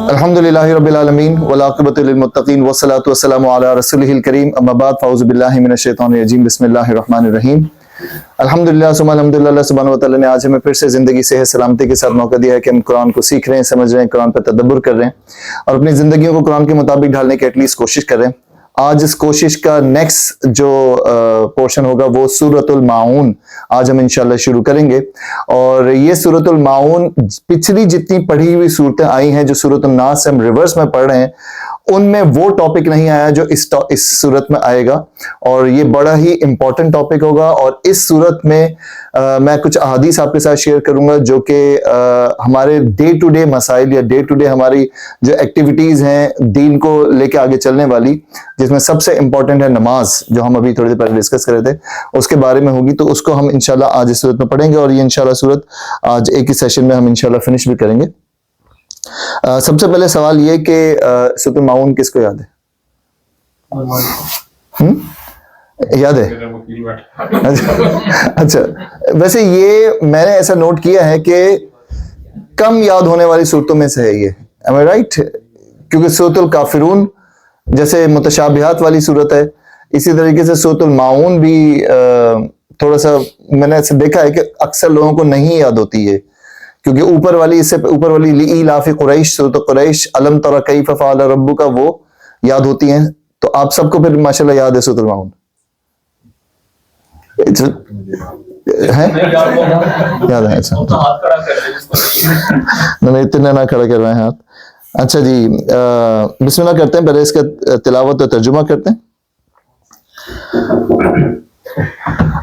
الحمدللہ رب العالمین والعاقبۃ للمتقین والصلاۃ والسلام علی رسولہ الکریم اما بعد فاعوذ باللہ من الشیطان الرجیم بسم اللہ الرحمن الرحیم الحمدللہ ثم الحمدللہ اللہ سبحانہ وتعالی نے آج ہمیں پھر سے زندگی صحت سلامتی کے ساتھ موقع دیا ہے کہ ہم قرآن کو سیکھ رہے ہیں، سمجھ رہے ہیں، قرآن پر تدبر کر رہے ہیں اور اپنی زندگیوں کو قرآن کے مطابق ڈھالنے کی ایٹ لیسٹ کوشش کر رہے ہیں۔ آج اس کوشش کا نیکسٹ جو پورشن ہوگا وہ سورۃ الماعون آج ہم انشاءاللہ شروع کریں گے، اور یہ سورۃ الماعون پچھلی جتنی پڑھی ہوئی صورتیں آئی ہیں جو سورۃ الناس سے ہم ریورس میں پڑھ رہے ہیں ان میں وہ ٹاپک نہیں آیا جو اس صورت میں آئے گا، اور یہ بڑا ہی امپورٹنٹ ٹاپک ہوگا۔ اور اس صورت میں میں کچھ احادیث آپ کے ساتھ شیئر کروں گا جو کہ ہمارے ڈے ٹو ڈے مسائل یا ڈے ٹو ڈے ہماری جو ایکٹیویٹیز ہیں دین کو لے کے آگے چلنے والی، جس میں سب سے امپورٹنٹ ہے نماز، جو ہم ابھی تھوڑی دیر پہلے ڈسکس کر رہے تھے، اس کے بارے میں ہوگی، تو اس کو ہم انشاءاللہ آج اس صورت میں پڑھیں گے، اور یہ انشاءاللہ صورت آج ایک ہی سیشن میں ہم انشاءاللہ فنش بھی کریں گے۔ سب سے پہلے سوال یہ کہ سورۃ الماعون کس کو یاد ہے؟ یاد ہے؟ اچھا، ویسے یہ میں نے ایسا نوٹ کیا ہے کہ کم یاد ہونے والی صورتوں میں سے ہے یہ، am I right؟ کیونکہ سورۃ الکافرون جیسے متشابہات والی صورت ہے، اسی طریقے سے سورۃ الماعون بھی تھوڑا سا میں نے ایسا دیکھا ہے کہ اکثر لوگوں کو نہیں یاد ہوتی ہے، کیونکہ اوپر والی اس سے اوپر والی لإیلاف قریش، سورۃ قریش، الم تر کیف فعل ربک، وہ یاد ہوتی ہیں، تو آپ سب کو پھر ماشاءاللہ یاد ہے سورۃ الماعون ہے؟ یاد ہے؟ اچھا، اتنے نہ کھڑا کر رہے ہیں ہاتھ۔ اچھا جی، بسم اللہ کرتے ہیں، پہلے اس کا تلاوت و ترجمہ کرتے ہیں۔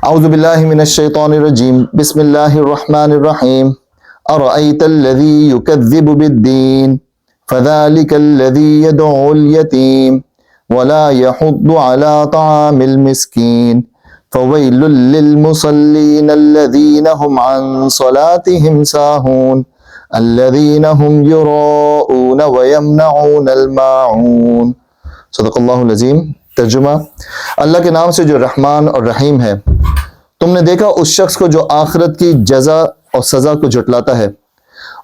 اعوذ باللہ من الشیطان الرجیم، بسم اللہ الرحمن الرحیم۔ ارأیت الذی یکذب بالدین فذلک الذی یدعو الیتیم ولا یحض علی طعام المسکین فویل للمصلین الذین هم عن صلاتهم ساہون الذین هم یراؤون ویمنعون الماعون۔ صدق اللہ العظیم۔ ترجمہ، اللہ کے نام سے جو رحمان اور رحیم ہے۔ تم نے دیکھا اس شخص کو جو آخرت کی جزا اور سزا کو جھٹلاتا ہے،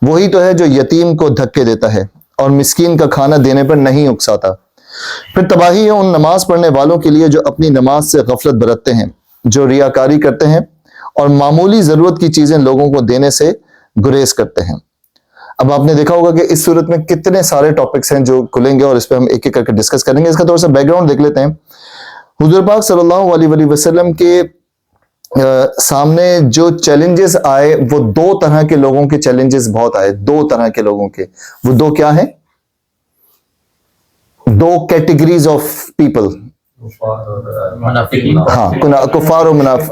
وہی تو ہے جو یتیم کو دھکے دیتا ہے اور مسکین کا کھانا دینے پر نہیں اکساتا۔ پھر تباہی ہے ان نماز پڑھنے والوں کے لیے جو اپنی نماز سے غفلت برتتے ہیں، جو ریاکاری کرتے ہیں اور معمولی ضرورت کی چیزیں لوگوں کو دینے سے گریز کرتے ہیں۔ اب آپ نے دیکھا ہوگا کہ اس صورت میں کتنے سارے ٹاپکس ہیں جو کھلیں گے، اور اس پہ ہم ایک ایک کر کے ڈسکس کریں گے۔ اس کا تھوڑا سا بیک گراؤنڈ دیکھ لیتے ہیں۔ حضور پاک صلی اللہ علیہ وآلہ وسلم کے سامنے جو چیلنجز آئے، وہ دو طرح کے لوگوں کے چیلنجز بہت آئے، دو طرح کے لوگوں کے۔ وہ دو کیا ہیں؟ دو کیٹیگریز آف پیپل، ہاں، کفار و منافق،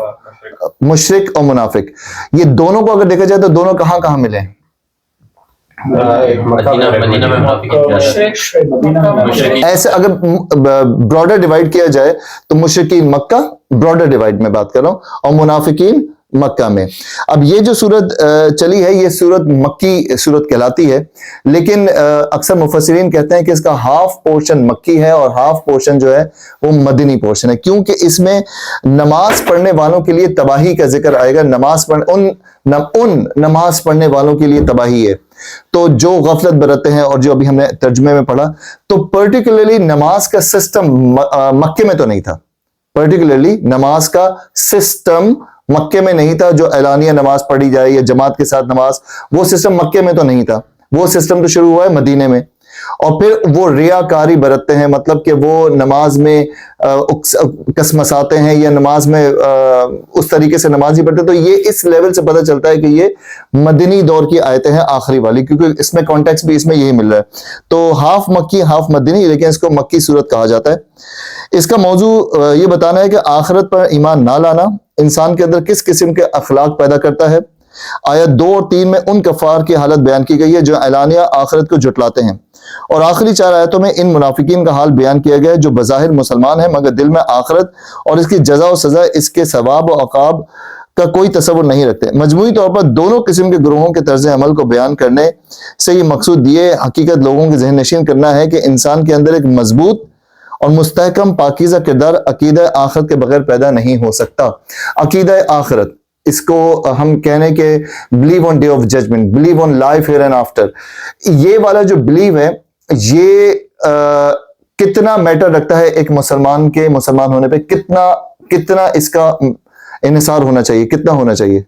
مشرک اور منافق۔ یہ دونوں کو اگر دیکھا جائے تو دونوں کہاں کہاں ملے ہیں؟ ایسے اگر براڈر ڈیوائڈ کیا جائے تو مشرکین مکہ، براڈر ڈیوائڈ میں بات کر رہا ہوں، اور منافقین مکہ میں۔ اب یہ جو صورت چلی ہے یہ صورت مکی صورت کہلاتی ہے، لیکن اکثر مفسرین کہتے ہیں کہ اس کا ہاف پورشن مکی ہے اور ہاف پورشن جو ہے وہ مدنی پورشن ہے، کیونکہ اس میں نماز پڑھنے والوں کے لیے تباہی کا ذکر آئے گا۔ ان نماز پڑھنے والوں کے لیے تباہی ہے، تو جو غفلت برتتے ہیں، اور جو ابھی ہم نے ترجمے میں پڑھا، تو پرٹیکولرلی نماز کا سسٹم مکے میں تو نہیں تھا، پرٹیکولرلی نماز کا سسٹم مکے میں نہیں تھا، جو اعلانیہ نماز پڑھی جائے یا جماعت کے ساتھ نماز، وہ سسٹم مکے میں تو نہیں تھا، وہ سسٹم تو شروع ہوا ہے مدینے میں۔ اور پھر وہ ریاکاری برتتے ہیں، مطلب کہ وہ نماز میں کسمساتے ہیں یا نماز میں اس طریقے سے نماز ہی پڑھتے، تو یہ اس لیول سے پتہ چلتا ہے کہ یہ مدنی دور کی آیتیں ہیں، آخری والی، کیونکہ اس میں کانٹیکس بھی اس میں یہی مل رہا ہے۔ تو ہاف مکی ہاف مدنی، لیکن اس کو مکی صورت کہا جاتا ہے۔ اس کا موضوع یہ بتانا ہے کہ آخرت پر ایمان نہ لانا انسان کے اندر کس قسم کے اخلاق پیدا کرتا ہے۔ آیت 2 اور 3 میں ان کفار کی حالت بیان کی گئی ہے جو اعلانیہ آخرت کو جھٹلاتے ہیں، اور آخری 4 آیتوں میں ان منافقین کا حال بیان کیا گیا ہے جو بظاہر مسلمان ہیں مگر دل میں آخرت اور اس کی جزا و سزا، اس کے ثواب و عقاب کا کوئی تصور نہیں رکھتے۔ مجموعی طور پر دونوں قسم کے گروہوں کے طرز عمل کو بیان کرنے سے یہ مقصود یہ حقیقت لوگوں کے ذہن نشین کرنا ہے کہ انسان کے اندر ایک مضبوط اور مستحکم پاکیزہ کردار عقیدہ آخرت کے بغیر پیدا نہیں ہو سکتا۔ عقیدہ آخرت اس کو ہم کہنے کہ believe on day of judgment, believe on life here and after, یہ والا جو بلیو ہے یہ کتنا میٹر رکھتا ہے ایک مسلمان کے مسلمان ہونے پہ, کتنا اس کا انحصار ہونا چاہیے, کتنا ہونا چاہیے؟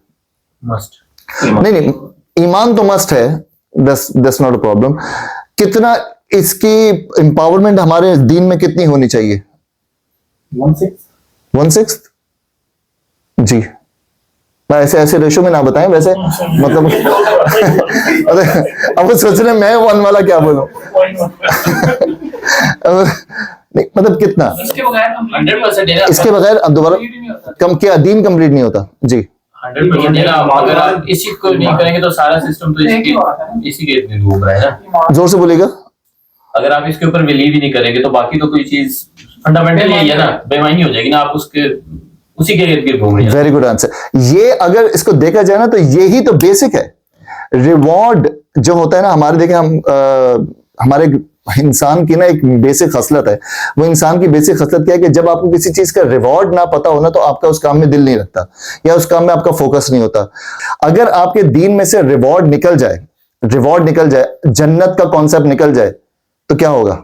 نہیں, ایمان تو مسٹ ہے, that's not a problem. کتنا اس کی امپاورمنٹ ہمارے دین میں کتنی ہونی چاہیے؟ 1/6 جی, ایسے ریشو میں نہ بتائیں, ویسے مطلب اب سوچ رہے میں 1 والا کیا بولوں, مطلب کتنا اس کے بغیر اب دوبارہ کم کیا دین کمپلیٹ نہیں ہوتا؟ جی 100%. اگر آپ اسی کو نہیں کریں گے تو سارا سسٹم تو اسی کے گھوم رہا ہے نا. زور سے بولیے گا. اگر آپ اس کے اوپر بلیو ہی نہیں کریں گے تو باقی تو کوئی چیز فنڈامنٹل یہی ہے نا, بے معنی ہو جائے گی نا, آپ اسی کے ارد گرد گھوم رہے ہیں. Very good answer. یہ اگر اس کو دیکھا جائے نا تو یہی تو بیسک ہے. ریوارڈ جو ہوتا ہے نا ہمارے, دیکھیں ہم ہمارے انسان کی نا ایک بیسک خصلت ہے, وہ انسان کی بیسک خصلت کیا ہے کہ جب آپ کو کسی چیز کا ریوارڈ نہ پتا ہونا تو آپ کا اس کام میں دل نہیں لگتا یا اس کام میں آپ کا فوکس نہیں ہوتا. اگر آپ کے دین میں سے ریوارڈ نکل جائے, جنت کا کانسیپٹ نکل جائے تو کیا ہوگا؟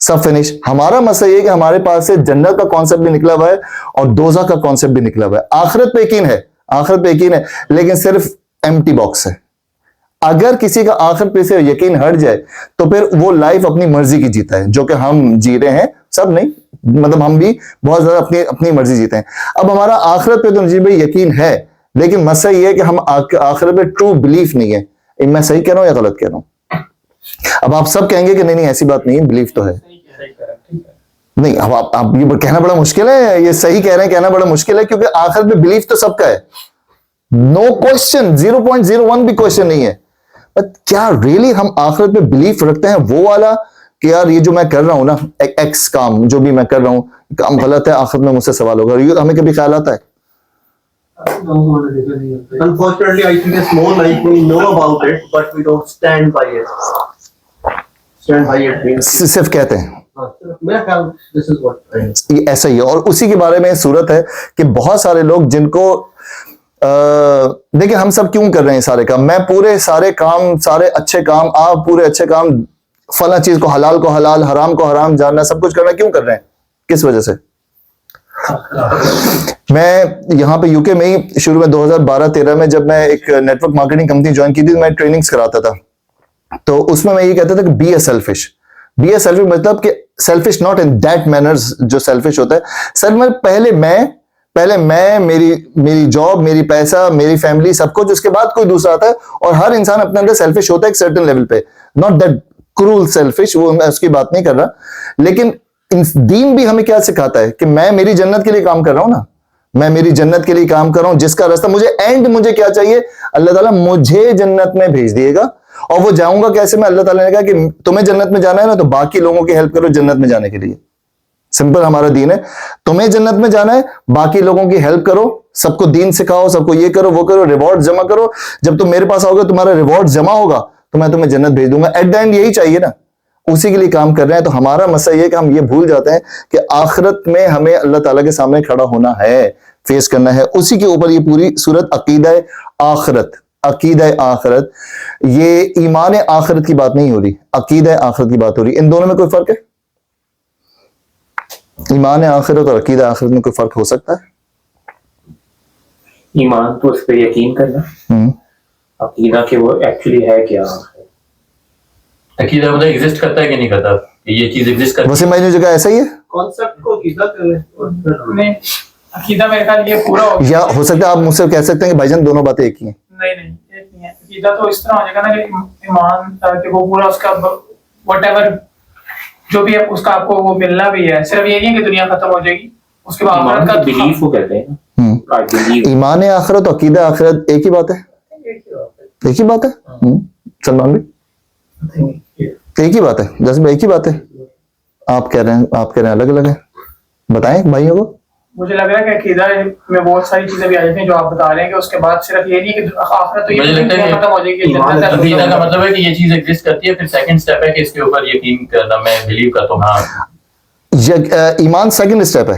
سب فنش. ہمارا مسئلہ یہ کہ ہمارے پاس سے جنت کا کانسیپٹ بھی نکلا ہوا ہے اور دوزخ کا کانسیپٹ بھی نکلا ہوا ہے. آخرت پہ یقین ہے لیکن صرف ایمٹی باکس ہے. اگر کسی کا آخرت پہ سے یقین ہٹ جائے تو پھر وہ لائف اپنی مرضی کی جیتا ہے, جو کہ ہم جی رہے ہیں, سب نہیں, مطلب ہم بھی بہت زیادہ اپنی مرضی جیتے ہیں. اب ہمارا آخرت پہ تو جی بھائی یقین ہے, لیکن مسئلہ یہ ہے کہ ہم آخرت پہ ٹرو بلیف نہیں ہے. میں صحیح کہہ رہا ہوں یا غلط کہہ رہا ہوں؟ اب آپ سب کہیں گے کہ نہیں ایسی بات نہیں ہے, بلیف تو ہے. نہیں, اب آپ یہ کہنا بڑا مشکل ہے, یہ صحیح کہہ رہے ہیں, کہنا بڑا مشکل ہے, کیونکہ آخرت پہ بلیف تو سب کا ہے, نو کوشچن, 0.01 بھی کوشچن نہیں ہے. کیا ریلی ہم آخرت پہ بلیف رکھتے ہیں وہ والا کہ یار یہ جو میں کر رہا ہوں نا, ایکس کام جو بھی میں کر رہا ہوں کام غلط ہے, آخرت میں مجھ سے سوال ہوگا, یہ ہمیں کبھی خیال آتا ہے؟ Unfortunately, I think it's more like we know about it, but we don't stand by it. Stand by it means صرف کہتے ہیں. میرا خیال this is what I know. یہ ایسا ہی ہے, اور اسی کے بارے میں صورت ہے کہ بہت سارے لوگ جن کو دیکھیں ہم سب کیوں کر رہے ہیں سارے کام, میں پورے سارے کام, سارے اچھے کام, آپ پورے اچھے کام, فلاں چیز کو حلال, حرام کو حرام جاننا, سب کچھ کرنا کیوں کر رہے ہیں, کس وجہ سے؟ میں یہاں پہ یو کے میں ہی شروع میں 2012-13 میں جب میں ایک network marketing company join کی تھی, میں ٹریننگز کراتا تھا, تو اس میں یہ کہتا تھا کہ بی اے سیلفش مطلب کہ selfish not in that manners جو سیلفش ہوتا ہے. سر میں پہلے میں میری جاب, میری پیسہ, میری فیملی, سب کچھ, اس کے بعد کوئی دوسرا آتا ہے, اور ہر انسان اپنے اندر سیلفش ہوتا ہے ایک سرٹن لیول پہ, ناٹ دیٹ کرول سیلفش, وہ میں اس کی بات نہیں کر رہا. لیکن دین بھی ہمیں کیا سکھاتا ہے کہ میں میری جنت کے لیے کام کر رہا ہوں نا, میں میری جنت کے لیے کام کر رہا ہوں, جس کا راستہ مجھے کیا چاہیے, اللہ تعالیٰ مجھے جنت میں بھیج دیے گا, اور وہ جاؤں گا کیسے میں, اللہ تعالیٰ نے کہا کہ تمہیں جنت میں جانا ہے نا تو باقی لوگوں کی ہیلپ کرو جنت میں جانے کے لیے. سمپل ہمارا دین ہے, تمہیں جنت میں جانا ہے, باقی لوگوں کی ہیلپ کرو, سب کو دین سکھاؤ, سب کو یہ کرو وہ کرو, ریوارڈ جمع کرو, جب تم میرے پاس آؤ گے تمہارا ریوارڈ جمع ہوگا تو میں تمہیں جنت بھیج دوں گا. ایٹ دا اینڈ یہی چاہیے نا, اسی کے لیے کام کر رہے ہیں. تو ہمارا مسئلہ یہ کہ ہم یہ بھول جاتے ہیں کہ آخرت میں ہمیں اللہ تعالیٰ کے سامنے کھڑا ہونا ہے, فیس کرنا ہے. اسی کے اوپر یہ پوری سورت عقیدہ آخرت, یہ ایمان آخرت کی بات نہیں ہو رہی, عقیدہ آخرت کی بات ہو رہی. ان دونوں میں کوئی فرق ہے؟ ایمان آخرت اور عقیدہ آخرت میں کوئی فرق ہو سکتا ہے؟ ایمان تو اس پہ یقین کرنا, عقیدہ کہ وہ ایکچولی ہے کیا, عقیدہ مطلب ایگزسٹ کرتا ہے کہ نہیں کرتا, یہ چیز ایگزسٹ کرتی ہے. وسیم بھائی نے جو کہا ایسا ہی ہے, کانسیپٹ کو عقیدہ کریں نہیں, عقیدہ میرے خیال یہ پورا ہو, یا ہو سکتا ہے آپ مجھ سے کہہ سکتے ہیں کہ بھائی جان دونوں باتیں ایک ہی ہیں. نہیں ایک نہیں ہے. عقیدہ تو اس طرح ہو جائے گا نا کہ ایمان کہ وہ پورا اس کا وٹ ایور جو بھی ہے اس کا آپ کو وہ ملنا بھی ہے, صرف یہ نہیں کہ دنیا ختم ہو جائے گی, اس کے بعد آخرت کا بلیف کو کہتے ہیں. ایمان آخرت اور عقیدہ آخرت ایک ہی بات ہے, ایک ہی بات ہے. سلمان بھائی ایک ہی بات ہے, جیسے ایک ہی بات ہے. آپ کہہ رہے ہیں الگ الگ ہے, بتائیں بھائیوں کو. مجھے لگ رہا ہے کہ عقیدہ میں بہت ساری چیزیں بھی آ جاتی ہیں جو آپ بتا رہے ہیں کہ اس کے بعد صرف یہ نہیں کہ آخرت تو یہ ختم ہو جائے گی. عقیدہ کا مطلب ہے کہ یہ چیز ایگزسٹ کرتی ہے, پھر سیکنڈ اسٹیپ ہے کہ اس کے اوپر یقین کرنا, میں بلیو کرتا ہوں. ہاں, ایمان سیکنڈ اسٹیپ ہے,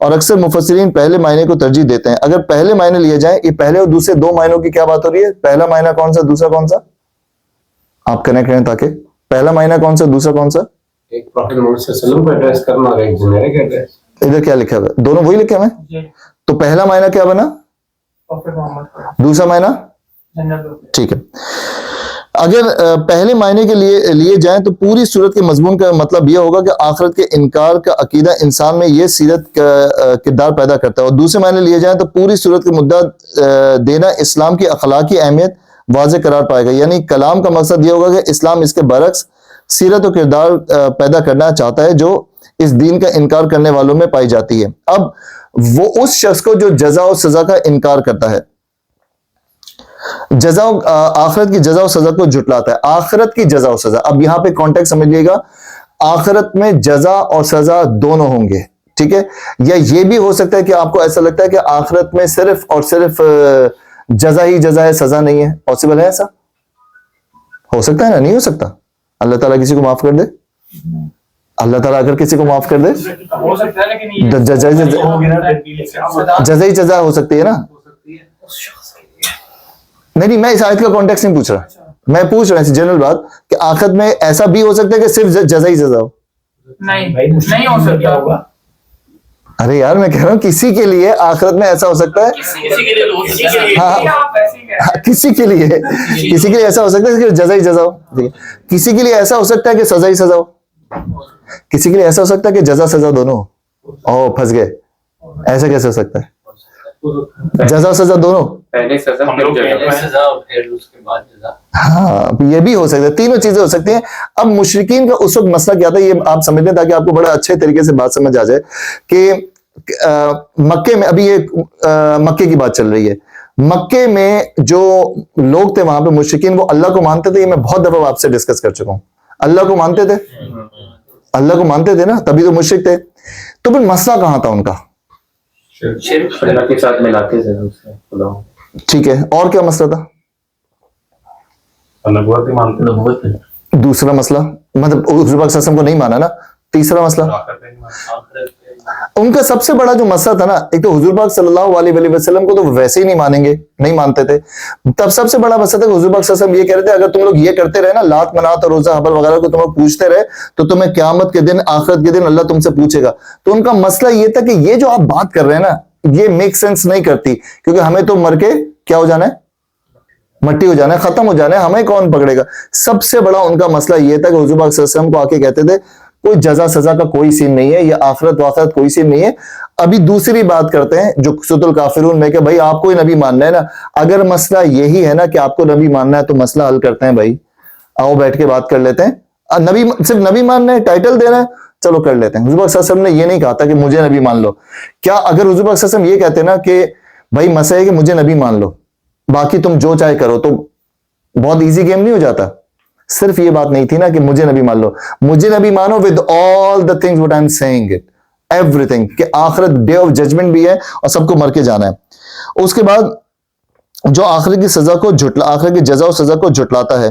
اور اکثر مفسرین پہلے معنی کو ترجیح دیتے ہیں. اگر پہلے معنی لیے جائیں, یہ پہلے اور دوسرے دو معنوں کی کیا بات ہو رہی ہے؟ پہلا معنی کون سا, دوسرا کون سا؟ آپ کنیکٹ کریں تاکہ پہلا معنی کون سا, دوسرا کون سا؟ ایک پروفیٹ محمد صلی اللہ علیہ وسلم کو ایڈریس کرنا اور ایک جنریک ایڈریس. ادھر کیا لکھا ہوا ہے؟ دونوں وہی لکھے ہوئے ہیں. جی تو پہلا معنی کیا بنا, پروفیٹ محمد دوسرا معنی جنرل. ٹھیک ہے. اگر پہلے معنی کے لیے جائیں تو پوری صورت کے مضمون کا مطلب یہ ہوگا کہ آخرت کے انکار کا عقیدہ انسان میں یہ سیرت کا کردار پیدا کرتا ہے, اور دوسرے معنی لیے جائیں تو پوری صورت کے مدعا دینا اسلام کی اخلاقی اہمیت واضح قرار پائے گا. یعنی کلام کا مقصد یہ ہوگا کہ اسلام اس کے برعکس سیرت و کردار پیدا کرنا چاہتا ہے جو اس دین کا انکار کرنے والوں میں پائی جاتی ہے. اب وہ اس شخص کو جو جزا و سزا کا انکار کرتا ہے, جزا آخرت کی جزا و سزا کو جھٹلاتا ہے. آخرت کی جزا و سزا, اب یہاں پہ کانٹیکٹ سمجھیے گا, آخرت میں جزا اور سزا دونوں ہوں گے, ٹھیک ہے. یا یہ بھی ہو سکتا ہے کہ آپ کو ایسا لگتا ہے کہ آخرت میں صرف اور صرف جزا ہی جزا ہے, سزا نہیں ہے. پاسبل ہے ایسا؟ ہو سکتا ہے نا, نہیں ہو سکتا. اللہ تعالیٰ کسی کو معاف کر دے, اللہ تعالیٰ اگر کسی کو معاف کر دے, ہو سکتا ہے لیکن یہ جزا ہی جزا ہو سکتی ہے نا. نہیں میں اس آیت کا کانٹیکس نہیں پوچھ رہا, میں پوچھ رہا ہوں جنرل بات کہ آخرت میں ایسا بھی ہو سکتا ہے کہ صرف جزا ہی جزا ہو. نہیں ہو سکتا ہوگا. ارے یار میں کہہ رہا ہوں کسی کے لیے آخرت میں ایسا ہو سکتا ہے, کسی کے لیے تو کسی کے لیے آپ ایسے ہی کہہ رہے ہیں. کسی کے لیے ایسا ہو سکتا ہے کہ جزا ہی جزا ہو, کسی کے لیے ایسا ہو سکتا ہے کہ سزا ہی سزا ہو, کسی کے لیے ایسا ہو سکتا ہے کہ جزا سزا دونوں ہو. او پھنس گئے, ایسا کیسے ہو سکتا ہے؟ جزا سزا دونوں, پہلے سزا ہم لوگ پہلے سزا اور پھر اس کے بعد جزا. ہاں یہ بھی ہو سکتا ہے, تینوں چیزیں ہو سکتی ہیں. اب مشرکین کا اس وقت مسئلہ کیا تھا, یہ آپ سمجھ لیں تاکہ آپ کو بڑا اچھے طریقے سے بات سمجھ آ جائے کہ مکے میں, ابھی یہ مکے کی بات چل رہی ہے, مکے میں جو لوگ تھے وہاں پہ مشرکین, وہ اللہ کو مانتے تھے. یہ میں بہت دفعہ آپ سے ڈسکس کر چکا ہوں. اللہ کو مانتے تھے, اللہ کو مانتے تھے نا, تبھی تو مشرک تھے. تو پھر مسئلہ کہاں تھا ان کا؟ اللہ کے ساتھ ملاتے تھے خدا. ٹھیک ہے, اور کیا مسئلہ تھا؟ نبوت ہی مانتے نبوت ہے. دوسرا مسئلہ مطلب حضور پاک صلی اللہ علیہ وسلم کو نہیں مانا نا. تیسرا مسئلہ ان کا سب سے بڑا جو مسئلہ تھا نا, ایک تو حضور پاک صلی اللہ علیہ وسلم کو تو ویسے ہی نہیں مانیں گے, نہیں مانتے تھے. تب سب سے بڑا مسئلہ تھا کہ حضور پاک صلی اللہ علیہ وسلم یہ کہہ رہے تھے اگر تم لوگ یہ کرتے رہے نا, لات منات اور روزہ حبل وغیرہ کو تم لوگ پوچھتے رہے تو تمہیں قیامت کے دن, آخرت کے دن اللہ تم سے پوچھے گا. تو ان کا مسئلہ یہ تھا کہ یہ جو آپ بات کر رہے ہیں نا, یہ میک سینس نہیں کرتی, کیونکہ ہمیں تو مر کے کیا ہو جانا ہے, مٹی ہو جانا ہے, ختم ہو جانا ہے, ہمیں کون پکڑے گا. سب سے بڑا ان کا مسئلہ یہ تھا کہ حضور پاک صلی اللہ علیہ وسلم کو آ کے کہتے تھے کوئی جزا سزا کا کوئی سین نہیں ہے, یہ آخرت واخرت کوئی سین نہیں ہے. ابھی دوسری بات کرتے ہیں جو سورۃ الکافرون میں کہ بھائی آپ کو ہی نبی ماننا ہے نا. اگر مسئلہ یہی ہے نا کہ آپ کو نبی ماننا ہے تو مسئلہ حل کرتے ہیں بھائی, آؤ بیٹھ کے بات کر لیتے ہیں. نبی صرف نبی ماننا ہے, ٹائٹل دینا ہے, چلو کر لیتے ہیں. حضور پاک صلی اللہ علیہ وسلم نے یہ نہیں کہا تھا کہ مجھے نبی مان لو. کیا اگر حضور پاک صلی اللہ علیہ وسلم یہ کہتے نا کہ بھائی مسئلہ ہے کہ مجھے نبی مان لو, باقی تم جو چاہے کرو, تو بہت ایزی گیم نہیں ہو جاتا. صرف یہ بات نہیں تھی نا کہ مجھے نبی مان لو, مجھے نبی مانو with all the things what I am seeing it, everything, کہ آخرت ڈے آف ججمنٹ بھی ہے اور سب کو مر کے جانا ہے. اس کے بعد جو آخرت کی سزا کو آخرت کی جزا و سزا کو جھٹلاتا ہے.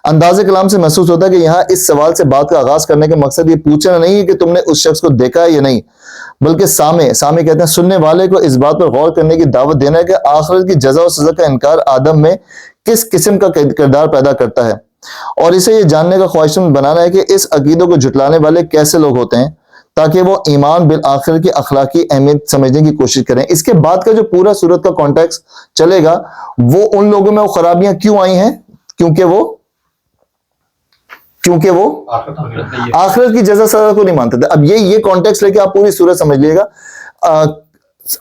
انداز کلام سے محسوس ہوتا ہے کہ یہاں اس سوال سے بات کا آغاز کرنے کا مقصد یہ پوچھنا نہیں ہے کہ تم نے اس شخص کو دیکھا ہے یا نہیں, بلکہ سامع کہتے ہیں سننے والے کو اس بات پر غور کرنے کی دعوت دینا ہے کہ آخرت کی جزا و سزا کا انکار آدم میں کس قسم کا کردار پیدا کرتا ہے, اور اسے یہ جاننے کا خواہشمند بنانا ہے کہ اس عقیدوں کو جھٹلانے والے کیسے لوگ ہوتے ہیں, تاکہ وہ ایمان بالآخر کی اخلاقی اہمیت سمجھنے کی کوشش کریں. اس کے بعد کا جو پورا صورت کا کانٹیکس چلے گا وہ ان لوگوں میں وہ خرابیاں کیوں آئی ہیں, کیونکہ وہ آخرت کی جزا سزا کو نہیں مانتے تھے. اب یہ کانٹیکس لے کے آپ پوری صورت سمجھ لیے گا.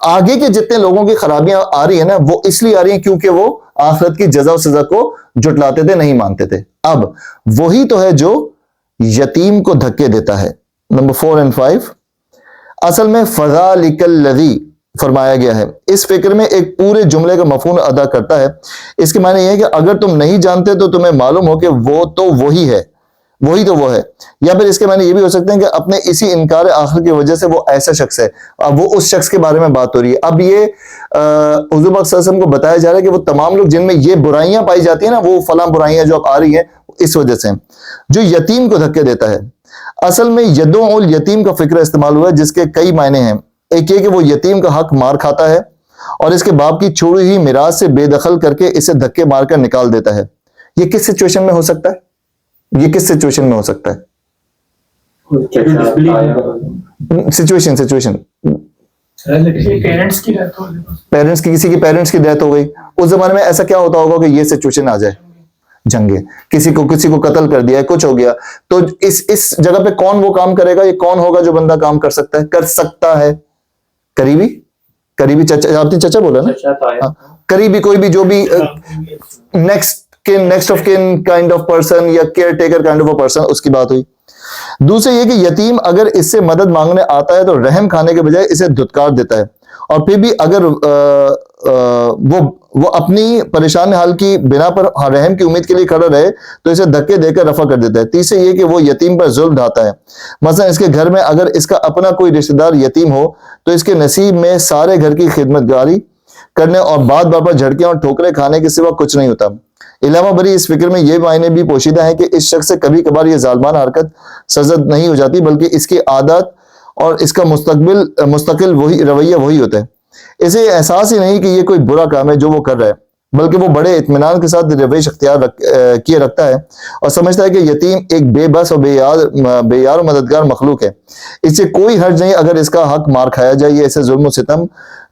آگے کے جتنے لوگوں کی خرابیاں آ رہی ہیں نا, وہ اس لیے آ رہی ہیں کیونکہ وہ آخرت کی جزا و سزا کو جھٹلاتے تھے, نہیں مانتے تھے. اب وہی تو ہے جو یتیم کو دھکے دیتا ہے. نمبر 4 اور 5 اصل میں فذالک الذی فرمایا گیا ہے, اس فکر میں ایک پورے جملے کا مفہوم ادا کرتا ہے. اس کے معنی یہ ہے کہ اگر تم نہیں جانتے تو تمہیں معلوم ہو کہ وہ تو وہی ہے, وہی تو وہ ہے. یا پھر اس کے معنی یہ بھی ہو سکتے ہیں کہ اپنے اسی انکار آخر کی وجہ سے وہ ایسا شخص ہے, اب وہ اس شخص کے بارے میں بات ہو رہی ہے. اب یہ حضور پاک صلی اللہ علیہ وسلم کو بتایا جا رہا ہے کہ وہ تمام لوگ جن میں یہ برائیاں پائی جاتی ہیں نا, وہ فلاں برائیاں جو اب آ رہی ہیں اس وجہ سے, جو یتیم کو دھکے دیتا ہے. اصل میں یدعو الیتیم کا فکر استعمال ہوا ہے جس کے کئی معنی ہیں. ایک یہ کہ وہ یتیم کا حق مار کھاتا ہے اور اس کے باپ کی چھوڑی ہوئی میراث سے بے دخل کر کے اسے دھکے مار کر نکال دیتا ہے. یہ کس سچویشن میں ہو سکتا ہے؟ یہ کس سچویشن میں ہو سکتا ہے؟ سچویشن پیرنٹس کی ڈیتھ ہو گئی. پیرنٹس کی، کسی کی پیرنٹس کی ڈیتھ ہو گئی. اس زمانے میں ایسا کیا ہوتا ہوگا کہ یہ سچویشن آ جائے، جنگیں، کسی کو قتل کر دیا ہے، کچھ ہو گیا، تو اس جگہ پہ کون وہ کام کرے گا؟ یہ کون ہوگا جو بندہ کام کر سکتا ہے؟ قریبی چچا، آپ نے چچا بولا نا، قریبی کوئی بھی جو بھی next of kin kind of person یا caretaker kind of person, اس کی بات ہوئی. دوسرے یہ کہ یتیم اگر اس سے مدد مانگنے آتا ہے تو رحم کھانے کے بجائے اسے دھتکار دیتا ہے، اور پھر بھی اگر وہ اپنی پریشان حال کی بنا پر رحم کی امید کے لیے کھڑا رہے تو اسے دھکے دے کر رفع کر دیتا ہے. تیسرے یہ کہ وہ یتیم پر ظلم ڈھاتا ہے. مثلا اس کے گھر میں اگر اس کا اپنا کوئی رشتہ دار یتیم ہو تو اس کے نصیب میں سارے گھر کی خدمت گاری کرنے اور بار بار جھڑکیں اور ٹھوکریں کھانے کے سوا کچھ نہیں ہوتا. علامہ بری اس فکر میں یہ معنی بھی پوشیدہ ہے کہ اس شخص سے کبھی کبھار یہ ظالمانہ حرکت سرزد نہیں ہو جاتی، بلکہ اس کی عادت اور اس کا مستقل وہی رویہ وہی ہوتا ہے. اسے احساس ہی نہیں کہ یہ کوئی برا کام ہے جو وہ کر رہا ہے، بلکہ وہ بڑے اطمینان کے ساتھ رویش اختیار کیے رکھتا ہے اور سمجھتا ہے کہ یتیم ایک بے بس اور بے یار و مددگار مخلوق ہے. اس سے کوئی حرج نہیں اگر اس کا حق مار کھایا جائے یا اسے ظلم و ستم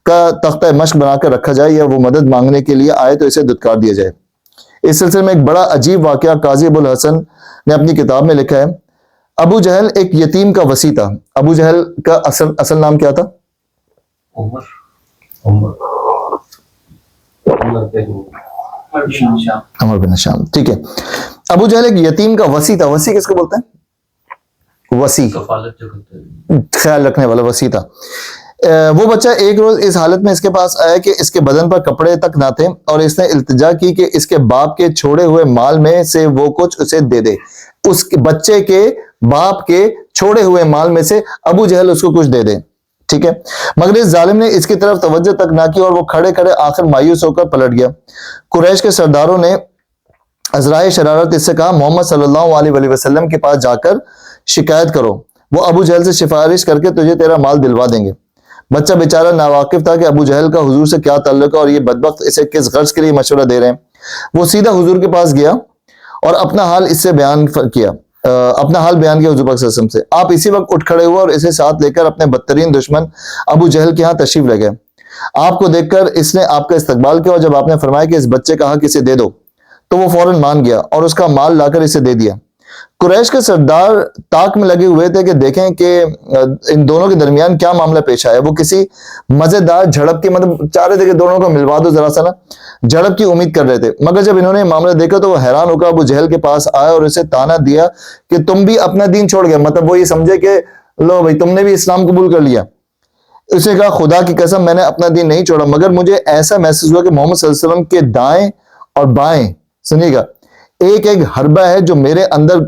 کا تختہ مشق بنا کر رکھا جائے، یا وہ مدد مانگنے کے لیے آئے تو اسے دھتکار دیا جائے. اس سلسلے میں ایک بڑا عجیب واقعہ قاضی ابو الحسن نے اپنی کتاب میں لکھا ہے. ابو جہل ایک یتیم کا وصی تھا. ابو جہل کا اصل نام کیا تھا؟ عمر بن ہشام. ٹھیک ہے. ابو جہل ایک یتیم کا وصی تھا. وصی کس کو بولتے ہیں؟ وصی، خیال رکھنے والا وصی تھا. وہ بچہ ایک روز اس حالت میں اس کے پاس آیا کہ اس کے بدن پر کپڑے تک نہ تھے، اور اس نے التجا کی کہ اس کے باپ کے چھوڑے ہوئے مال میں سے وہ کچھ اسے دے دے. اس بچے کے باپ کے چھوڑے ہوئے مال میں سے ابو جہل اس کو کچھ دے دے. ٹھیک ہے. مگر اس ظالم نے اس کی طرف توجہ تک نہ کی اور وہ کھڑے کھڑے آخر مایوس ہو کر پلٹ گیا. قریش کے سرداروں نے عذرائے شرارت اس سے کہا، محمد صلی اللہ علیہ وسلم کے پاس جا کر شکایت کرو، وہ ابو جہل سے سفارش کر کے تجھے تیرا مال دلوا دیں گے. بچہ بیچارہ ناواقف تھا کہ ابو جہل کا حضور سے کیا تعلق ہے اور یہ بدبخت اسے کس غرض کے لیے مشورہ دے رہے ہیں. وہ سیدھا حضور کے پاس گیا اور اپنا حال بیان کیا حضور پاک صلی اللہ علیہ وسلم سے. آپ اسی وقت اٹھ کھڑے ہوئے اور اسے ساتھ لے کر اپنے بدترین دشمن ابو جہل کے ہاں تشریف لے گئے. آپ کو دیکھ کر اس نے آپ کا استقبال کیا، اور جب آپ نے فرمایا کہ اس بچے کا حق اسے دے دو تو وہ فوراً مان گیا اور اس کا مال لا کر اسے دے دیا. قریش کے سردار تاک میں لگے ہوئے تھے کہ دیکھیں کہ ان دونوں کے درمیان کیا معاملہ پیش آیا. وہ کسی مزیدار جھڑپ کی چاہ رہے تھے کہ دونوں کو ملوا دو ذرا سا نا، جھڑپ کی امید کر رہے تھے. مگر جب انہوں نے معاملہ دیکھا تو وہ حیران ہو کر ابو جہل کے پاس آیا اور اسے تانا دیا کہ تم بھی اپنا دین چھوڑ گئے. مطلب وہ یہ سمجھے کہ لو بھائی تم نے بھی اسلام قبول کر لیا. اس نے کہا، خدا کی قسم میں نے اپنا دین نہیں چھوڑا، مگر مجھے ایسا محسوس ہوا کہ محمد صلی اللہ علیہ وسلم کے دائیں اور بائیں، سنیے گا، ایک حربہ ہے جو میرے اندر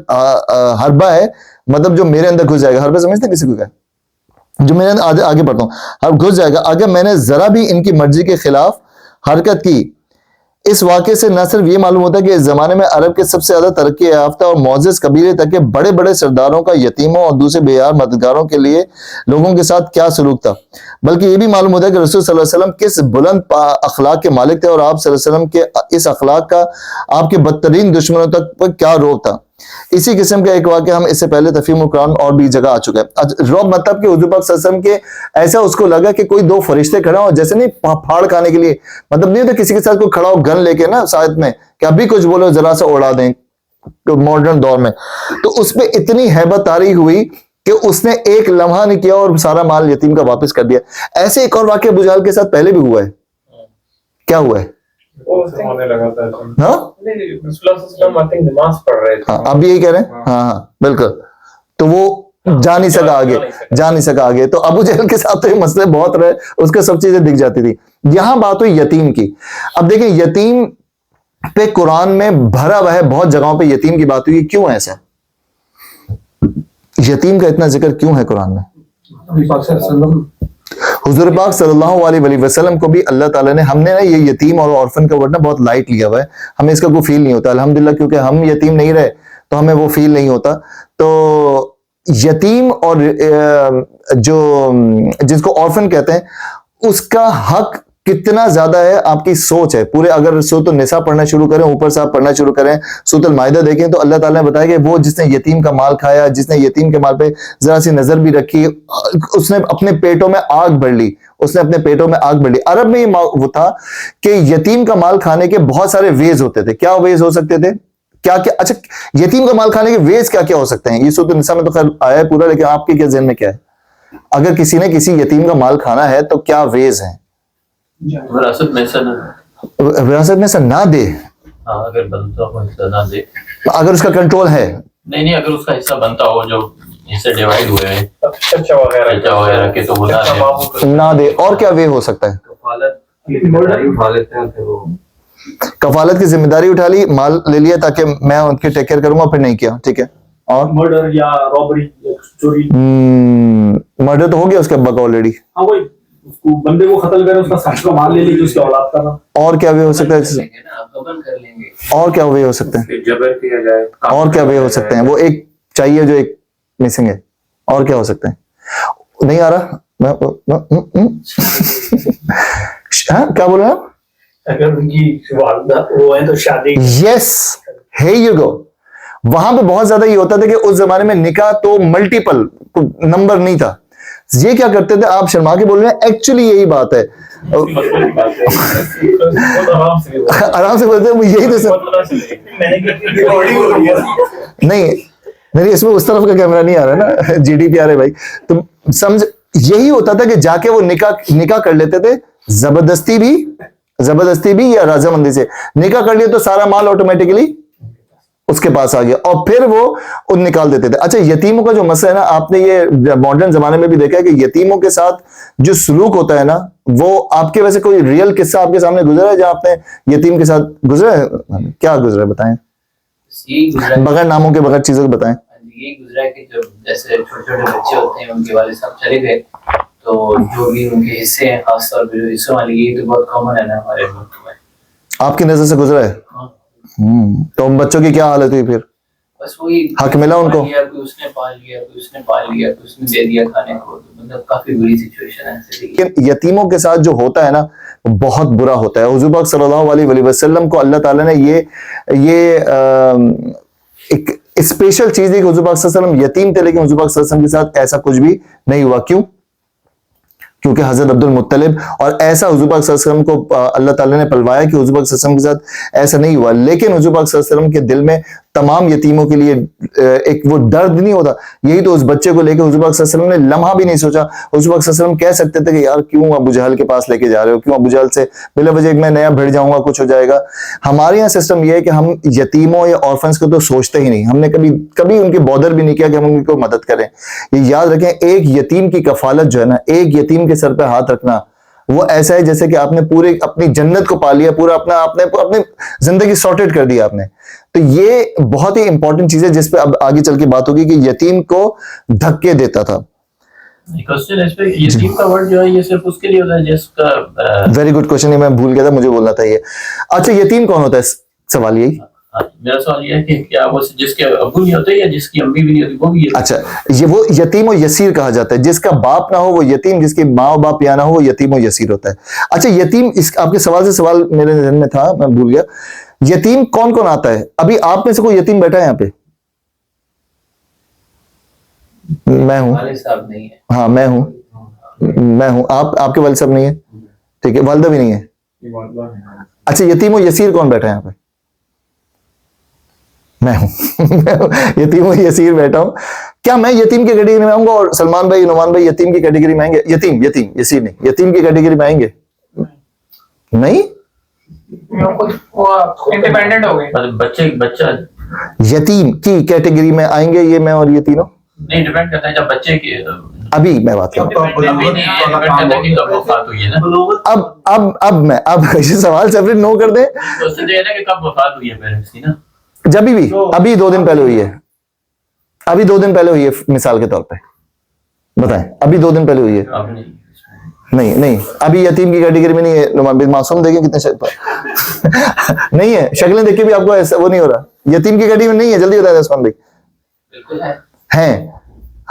حربہ ہے، مطلب جو میرے اندر گھس جائے گا. حربہ سمجھتے ہیں کسی کو؟ کہ جو میرے اندر آگے پڑھتا ہوں، گھس جائے گا اگر میں نے ذرا بھی ان کی مرضی کے خلاف حرکت کی. اس واقعے سے نہ صرف یہ معلوم ہوتا ہے کہ اس زمانے میں عرب کے سب سے زیادہ ترقی یافتہ اور معزز قبیلے تک کے بڑے بڑے سرداروں کا یتیموں اور دوسرے بے یار مددگاروں کے لیے لوگوں کے ساتھ کیا سلوک تھا، بلکہ یہ بھی معلوم ہوتا ہے کہ رسول صلی اللہ علیہ وسلم کس بلند اخلاق کے مالک تھے اور آپ صلی اللہ علیہ وسلم کے اس اخلاق کا آپ کے بدترین دشمنوں تک پر کیا روب تھا. اسی قسم کا ایک واقعہ ہم اس سے پہلے تفہیم القرآن اور بھی جگہ آ چکا ہے. روب مطلب کہ حضور پاک صلی اللہ علیہ وسلم کے ایسا اس کو لگا کہ کوئی دو فرشتے کھڑا ہو، جیسے نہیں پھاڑ کھانے کے لیے، مطلب نہیں ہوتا کسی کے ساتھ کوئی کھڑا ہو گن لے کے نا ساتھ میں کہ ابھی کچھ بولو ذرا سا اڑا دیں ماڈرن دور میں. تو اس پہ اتنی ہیبت طاری ہوئی کہ اس نے ایک لمحہ نہیں کیا اور سارا مال یتیم کا واپس کر دیا. ایسے ایک اور واقعہ ابو جہل کے ساتھ پہلے بھی ہوا ہے. کیا ہوا ہے؟ اب یہی کہہ رہے ہیں. ہاں بالکل. تو وہ جا نہیں سکا آگے. تو ابو جہل کے ساتھ تو یہ مسئلے بہت رہے، اس کو سب چیزیں دکھ جاتی تھی. یہاں بات ہوئی یتیم کی. اب دیکھیں یتیم پہ قرآن میں بھرا ہوا ہے، بہت جگہوں پہ یتیم کی بات ہوئی. کیوں ایسا؟ یتیم کا اتنا ذکر کیوں ہے قرآن میں؟ حضور پاک صلی اللہ علیہ وسلم کو بھی اللہ تعالیٰ نے، ہم نے نا یہ یتیم اور آرفن کا ورڈ نا بہت لائٹ لیا ہوا ہے، ہمیں اس کا کوئی فیل نہیں ہوتا الحمدللہ، کیونکہ ہم یتیم نہیں رہے تو ہمیں وہ فیل نہیں ہوتا. تو یتیم اور جو جس کو orphan کہتے ہیں اس کا حق کتنا زیادہ ہے آپ کی سوچ ہے. پورے اگر سورۃ النساء پڑھنا شروع کریں, اوپر سے آپ پڑھنا شروع کریں, سورۃ المائدہ دیکھیں تو اللہ تعالیٰ نے بتایا کہ وہ جس نے یتیم کا مال کھایا, جس نے یتیم کے مال پہ ذرا سی نظر بھی رکھی, اس نے اپنے پیٹوں میں آگ بھر لی, اس نے اپنے پیٹوں میں آگ بھر لی. عرب میں یہ وہ تھا کہ یتیم کا مال کھانے کے بہت سارے ویز ہوتے تھے. کیا ویز ہو سکتے تھے؟ کیا کیا؟ اچھا, یتیم کا مال کھانے کے ویز کیا کیا ہو سکتے ہیں؟ یہ سورۃ النساء میں تو خیر آیا ہے پورا, لیکن آپ کے کیا ذہن میں کیا ہے؟ اگر کسی نے کسی یتیم کا مال کھانا ہے تو کیا ویز ہیں؟ وراثت میں سے نہ وراثت میں سے نہ دے, اگر بنتا ہو حصہ نہ دے, اگر اس کا کنٹرول ہے. نہیں اگر اس کا حصہ بنتا ہو جو حصے ڈیوائیڈ ہوئے ہیں چچا وغیرہ چچا وغیرہ کے تو وہ نہ دے. نہ دے. اور کیا وے ہو سکتا ہے؟ کفالت کی ذمہ داری اٹھا لی, مال لے لیا تاکہ میں ان کے ٹیک کیئر کروں گا, پھر نہیں کیا, ٹھیک ہے. اور مرڈر یا رابری یا چوری. مرڈر تو ہو گیا اس کے ابا کا آلریڈی. ہاں وہی اس کو بندے کو قتل کرے, اس کا سب کا مال لے لی جو اس کی اولاد کا تھا. اور کیا وے ہو سکتا ہے؟ اور کیا وے ہو سکتے ہیں؟ جبر کیا جائے. اور کیا وے ہو سکتے ہیں؟ وہ ایک چاہیے جو ایک مسنگ ہے. اور کیا ہو سکتے ہیں؟ نہیں آ رہا. کیا بول رہے ہیں آپ؟ اگر ان کی والدہ وہ ہیں تو شادی. یس, ہے یو گو. وہاں پہ بہت زیادہ یہ ہوتا تھا کہ اس زمانے میں نکاح تو ملٹیپل نمبر نہیں تھا. یہ کیا کرتے تھے, آپ شرما کے بول رہے ہیں, ایکچولی یہی بات ہے. آرام سے بولتے ہیں, یہی تو نہیں اس میں اس طرف کا کیمرہ نہیں آ رہا نا, جی ڈی پی آ رہے بھائی. تم سمجھ, یہی ہوتا تھا کہ جا کے وہ نکاح کر لیتے تھے, زبردستی بھی یا رضامندی سے نکاح کر لیا تو سارا مال آٹومیٹکلی اس کے پاس آ گیا, اور پھر وہ نکال دیتے تھے. اچھا, یتیموں کا جو مسئلہ ہے نا, آپ نے یہ ماڈرن زمانے میں بھی دیکھا ہے کہ یتیموں کے ساتھ جو سلوک ہوتا ہے نا, وہ آپ کے ویسے کوئی ریئل قصہ آپ کے سامنے گزرا ہے جہاں آپ نے یتیم کے ساتھ گزرا ہے؟ کیا گزرا ہے بتائیں, بغیر ناموں کے, بغیر چیزوں کے بتائیں. یہی گزرا کہ جو جیسے چھوٹے چھوٹے بچے ہوتے ہیں ان کے والد صاحب چلے گئے تو جو بھی ان کے حصے ہیں, خاص طور پہ جو حصوں والی, یہ تو بہت کامن ہے نا ہمارے ملک میں. آپ کی نظر سے گزرا ہے؟ تو بچوں کی کیا حالت ہوئی پھر؟ بس وہی حق ملا ان کو؟ کوئی اس نے پال لیا, کوئی اس نے پال لیا, کوئی اس نے دے دیا کھانے کو. مطلب کافی بری سچویشن ہے. لیکن یتیموں کے ساتھ جو ہوتا ہے نا, بہت برا ہوتا ہے. حضور پاک صلی اللہ علیہ وسلم کو اللہ تعالیٰ نے یہ ایک اسپیشل چیز دی کہ حضور پاک صلی اللہ علیہ وسلم یتیم تھے, لیکن حضور پاک صلی اللہ علیہ وسلم کے ساتھ ایسا کچھ بھی نہیں ہوا. کیوں؟ کیونکہ حضرت عبد المطلب, اور ایسا حضور پاک صلی اللہ علیہ وسلم کو اللہ تعالیٰ نے پلوایا کہ حضور پاک صلی اللہ علیہ وسلم کے ساتھ ایسا نہیں ہوا. لیکن حضور پاک صلی اللہ علیہ وسلم کے دل میں تمام یتیموں کے لیے ایک وہ درد نہیں ہوتا. یہی تو اس بچے کو لے کے حضور پاک صلی اللہ علیہ وسلم نے لمحہ بھی نہیں سوچا. حضور پاک صلی اللہ علیہ وسلم کہہ سکتے تھے کہ یار کیوں ابو جہل کے پاس لے کے جا رہے ہو, کیوں ابو جہل سے بلا وجہ میں نیا بھیڑ جاؤں گا, کچھ ہو جائے گا. ہمارے یہاں سسٹم یہ ہے کہ ہم یتیموں یا آرفنس کو تو سوچتے ہی نہیں. ہم نے کبھی ان کے بودر بھی نہیں کیا کہ ہم ان کو مدد کریں. یہ یاد رکھیں, ایک یتیم کی کفالت جو ہے نا, ایک یتیم کے سر پہ ہاتھ رکھنا, وہ ایسا ہے جیسے کہ آپ نے پورے اپنی جنت کو پا لیا, پورا اپنے زندگی سارٹیڈ کر دیا آپ نے. تو یہ بہت ہی امپورٹنٹ چیز ہے جس پہ اب آگے چل کے بات ہوگی کہ یتیم کو دھکے دیتا تھا. یتیم کا ورڈ جو ہے یہ صرف اس کے لیے ہوتا ہے جس کا ویری گڈ کوشچن, میں بھول گیا تھا, مجھے بولنا تھا یہ. اچھا, یتیم کون ہوتا ہے؟ سوال یہی. میرا سوال یہ ہے کہ کیا وہ جس کے ابو نہیں ہوتے یا جس کی امی بھی نہیں ہوتی وہ بھی ہے؟ اچھا, یہ وہ یتیم و یسیر کہا جاتا ہے. جس کا باپ نہ ہو وہ یتیم, جس کے ماں و باپ یا نہ ہو وہ یتیم و یسیر ہوتا ہے. اچھا, یتیم, اس آپ کے سوال سے سوال میرے ذہن میں تھا, میں بھول گیا. یتیم کون کون آتا ہے؟ ابھی آپ میں سے کوئی یتیم بیٹھا ہے یہاں پہ؟ میں ہوں. والد صاحب نہیں ہے. ہاں میں ہوں. آپ کے والد صاحب نہیں ہے, ٹھیک ہے, والدہ بھی نہیں ہے. اچھا, یتیم و یسیر کون بیٹھا ہے یہاں پہ؟ میں ہوں. یتیم و یسیر بیٹھا ہوں. کیا میں یتیم کی کیٹیگری میں آؤں گا اور سلمان بھائی, نعمان بھائی یتیم کی کیٹیگری میں آئیں گے؟ یتیم یسیر نہیں, یتیم کی کیٹیگری میں آئیں گے نہیں؟ انڈیپینڈنٹ ہو گئے. بچہ یتیم کی کیٹیگری میں آئیں گے یہ میں اور یہ تینوں؟ نہیں, ڈیپینڈ کرتا ہے جب بچے کی ابھی میں بات کروں. اب سوال سیپریٹ نو کر دیں. کب وفات ہوئی ہے پیرنٹس کی نا؟ جب بھی ابھی 2 دن پہلے ہوئی ہے. ابھی 2 دن پہلے ہوئی ہے مثال کے طور پہ بتائیں. ابھی 2 دن پہلے ہوئی ہے. نہیں, ابھی یتیم کی کیٹیگری میں نہیں ہے. نعمان بھائی معصوم دیکھیں کتنے نہیں ہے, شکلیں دیکھ کے بھی آپ کو ایسا وہ نہیں ہو رہا. یتیم کی کیٹیگری میں نہیں ہے, جلدی بتا دیں عثمان بھائی. بالکل ہیں.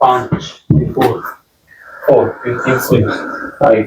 5, 4, 5।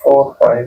4, 5।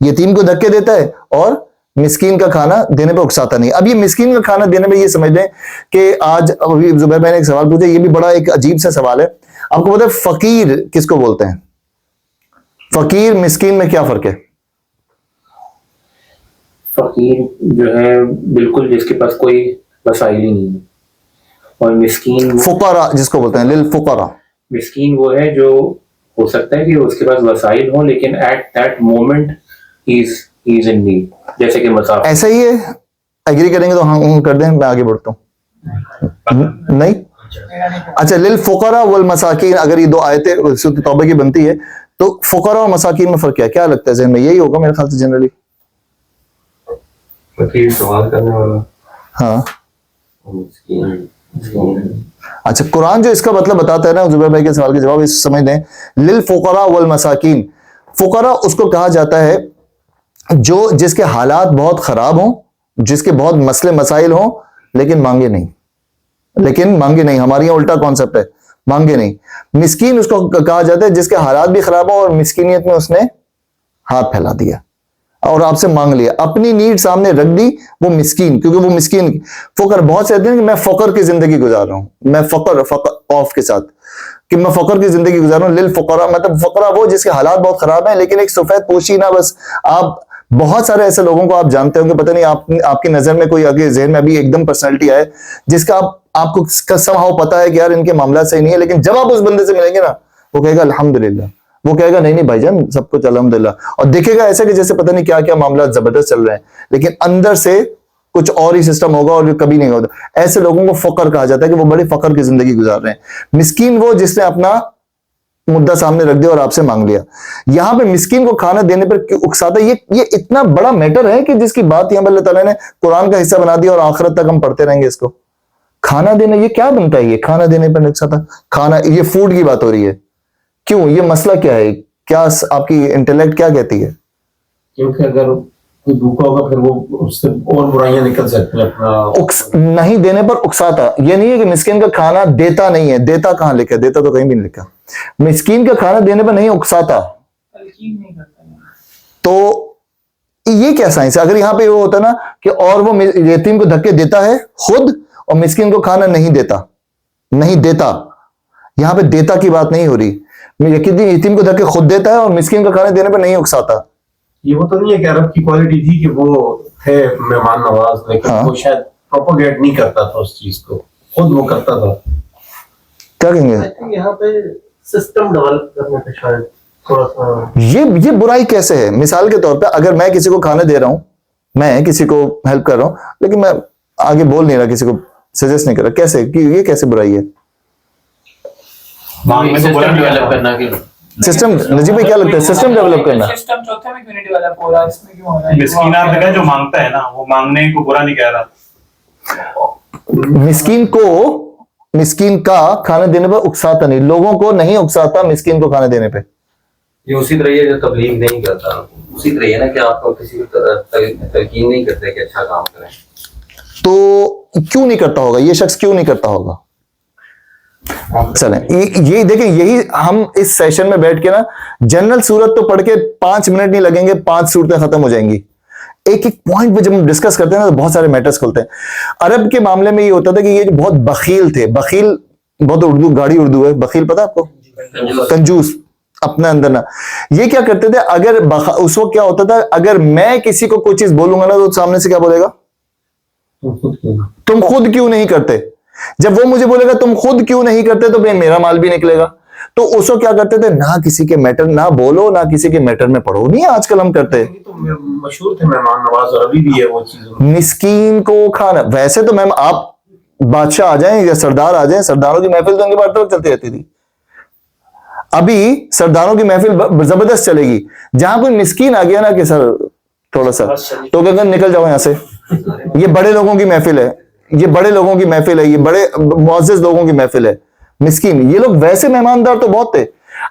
یتیم کو دھکے دیتا ہے اور مسکین کا کھانا دینے پہ اکساتا نہیں. اب یہ مسکین کا کھانا دینے میں یہ سمجھ لیں کہ آج زبیر بھائی نے ایک سوال پوچھا, یہ بھی بڑا ایک عجیب سا سوال ہے. آپ کو پتا ہے فقیر کس کو بولتے ہیں؟ فقیر مسکین میں کیا فرق ہے؟ فقیر جو ہے بالکل جس کے پاس کوئی وسائل ہی نہیں ہے, اور مسکین فقراء جس کو بولتے ہیں, للفقراء. مسکین وہ ہے جو ہو سکتا ہے کہ اس کے پاس وسائل ہوں لیکن at that moment is in need, جیسے کہ مسافر. ایسا ہی ہے, ایگری کریں گے تو ہاں کر دیں, میں آگے بڑھتا ہوں. نہیں اچھا, للفقراء والمساکین, اگر یہ دو آیتیں سورۃ توبہ کی بنتی ہے تو فقراء اور مساکین میں فرق کیا لگتا ہے ذہن میں؟ یہی ہوگا میرے خیال سے جنرلی. فقیر سوال کرنے والا, ہاں مسکین. اچھا, قرآن جو اس کا مطلب بتاتا ہے نا, زبیر بھائی کے سوال کے جواب اس سمجھ لیں, للفقراء والمساکین. فقراء اس کو کہا جاتا ہے جو جس کے حالات بہت خراب ہوں, جس کے بہت مسئلے مسائل ہوں, لیکن مانگے نہیں. ہمارے یہاں الٹا کانسیپٹ ہے, مانگے نہیں. مسکین اس کو کہا جاتا ہے جس کے حالات بھی خراب ہوں اور مسکینیت میں اس نے ہاتھ پھیلا دیا اور آپ سے مانگ لیا, اپنی نیڈ سامنے رکھ دی, وہ مسکین. کیونکہ وہ مسکین فقر بہت سے کہتے ہیں کہ میں فقر کی زندگی گزار رہا ہوں, میں فقر آف کے ساتھ کہ میں فقر کی زندگی گزار رہا ہوں. للفقراء مطلب فقراء وہ جس کے حالات بہت خراب ہیں لیکن ایک سفید پوشی نہ, بس آپ بہت سارے ایسے لوگوں کو آپ جانتے ہوں گے, پتہ نہیں آپ کی نظر میں کوئی آگے ذہن میں ابھی ایک دم پرسنالٹی آئے جس کا آپ کو somehow پتا ہے کہ یار ان کے معاملات صحیح نہیں ہے, لیکن جب آپ اس بندے سے ملیں گے نا وہ کہے گا الحمدللہ, وہ کہے گا نہیں بھائی جان سب کچھ الحمدللہ, اور دیکھے گا ایسا کہ جیسے پتہ نہیں کیا کیا معاملات زبردست چل رہے ہیں, لیکن اندر سے کچھ اور ہی سسٹم ہوگا اور کبھی نہیں ہوتا. ایسے لوگوں کو فقر کہا جاتا ہے کہ وہ بڑے فقر کی زندگی گزار رہے ہیں. مسکین وہ جس نے اپنا مدعا سامنے رکھ دیا اور آپ سے مانگ لیا. یہاں پہ مسکین کو کھانا دینے پر اکساتا, یہ اتنا بڑا میٹر ہے کہ جس کی بات یہاں پر اللہ تعالیٰ نے قرآن کا حصہ بنا دیا اور آخرت تک ہم پڑھتے رہیں گے اس کو. کھانا دینا یہ کیا بنتا ہے, یہ کھانا دینے پر اکساتا, کھانا یہ فوڈ کی بات ہو رہی ہے, کیوں, یہ مسئلہ کیا ہے, کیا آپ کی انٹلیکٹ کیا کہتی ہے؟ کیونکہ اگر کوئی بھوکا ہوگا پھر وہ اس سے اور برائیاں نکل سکتی ہیں. اپنا نہیں دینے پر اکساتا, یہ نہیں ہے کہ مسکین کا کھانا دیتا نہیں ہے, دیتا کہاں لکھا, دیتا تو کہیں بھی نہیں لکھا. مسکین کا کھانا دینے پر نہیں اکساتا, تو یہ کیا سائنس ہے؟ اگر یہاں پہ وہ ہوتا نا کہ اور وہ یتیم کو دھکے دیتا ہے خود اور مسکین کو کھانا نہیں دیتا, یہاں پہ دیتا کی بات نہیں ہو رہی. یتیم کو دھکے خود دیتا ہے اور مسکین کا کھانا دینے پہ نہیں اکساتا. یہ وہ تو نہیں ہے کہ عرب کی کوالٹی تھی کہ وہ تھے مہمان نواز, لیکن وہ شاید پروپوگیٹ نہیں کرتا تھا اس چیز کو, خود وہ کرتا تھا. کیا کہیں گے یہاں پہ سسٹم ڈیولپ کرنے پہ شاید تھوڑا سا یہ برائی کیسے ہے؟ مثال کے طور پہ اگر میں کسی کو کھانا دے رہا ہوں, میں کسی کو ہیلپ کر رہا ہوں, لیکن میں آگے بول نہیں رہا, کسی کو سجیسٹ نہیں کر رہا, کیسے, یہ کیسے برائی ہے؟ سسٹم ڈیولپ کرنا کہ سسٹم, نجیب بھائی کیا لگتا ہے سسٹم ڈیولپ کرنا؟ سسٹم چوتھے میں کیوں نہیں ڈیولپ ہو رہا, اس میں کیوں ہو رہا ہے؟ مسکین آپ دیکھا جو مانگتا ہے نا, وہ مانگنے کو برا نہیں کہہ رہا. مسکین کا کھانا دینے پہ اکساتا نہیں, لوگوں کو نہیں اکساتا مسکین کو کھانا دینے پہ. یہ اسی طرح یہ جو تبلیغ نہیں کرتا, اسی طرح یہ نا کہ آپ کو کسی کو تلقین نہیں کرتے کہ اچھا کام کریں. تو کیوں نہیں کرتا ہوگا یہ شخص, کیوں نہیں کرتا ہوگا؟ چلیں یہ دیکھیں, یہی ہم اس سیشن میں بیٹھ کے نا جنرل صورت تو پڑھ کے 5 منٹ نہیں لگیں گے, 5 صورتیں ختم ہو جائیں گی. ایک پوائنٹ پہ جب ہم ڈسکس کرتے ہیں نا تو بہت سارے میٹرز کھلتے ہیں. عرب کے معاملے میں یہ ہوتا تھا کہ یہ بہت بخیل تھے. بخیل بہت اردو گاڑی اردو ہے, بخیل پتا آپ کو, کنجوس اپنے اندر نا. یہ کیا کرتے تھے, اگر اس وقت کیا ہوتا تھا, اگر میں کسی کو کوئی چیز بولوں گا نا تو سامنے سے کیا بولے گا, تم خود کیوں نہیں کرتے. جب وہ مجھے بولے گا تم خود کیوں نہیں کرتے تو میرا مال بھی نکلے گا. تو اس کو کیا کرتے تھے, نہ کسی کے میٹر نہ بولو, نہ کسی کے میٹر میں پڑھو. نہیں آج کل ہم کرتے, مشہور تھے مہمان نواز, اور ابھی بھی ہے وہ چیز. مسکین کو کھانا. ویسے تو میم آپ بادشاہ آ جائیں یا سردار آ جائیں, سرداروں کی محفل تو ان کے بار تک چلتی رہتی تھی. ابھی سرداروں کی محفل زبردست چلے گی. جہاں کوئی مسکین آ گیا نا کہ سر تھوڑا سا, تو کہ نکل جاؤ یہاں سے, یہ بڑے لوگوں کی محفل ہے, یہ بڑے لوگوں کی محفل ہے, یہ بڑے معزز لوگوں کی محفل ہے. مسکین, یہ لوگ ویسے مہماندار تو بہت تھے.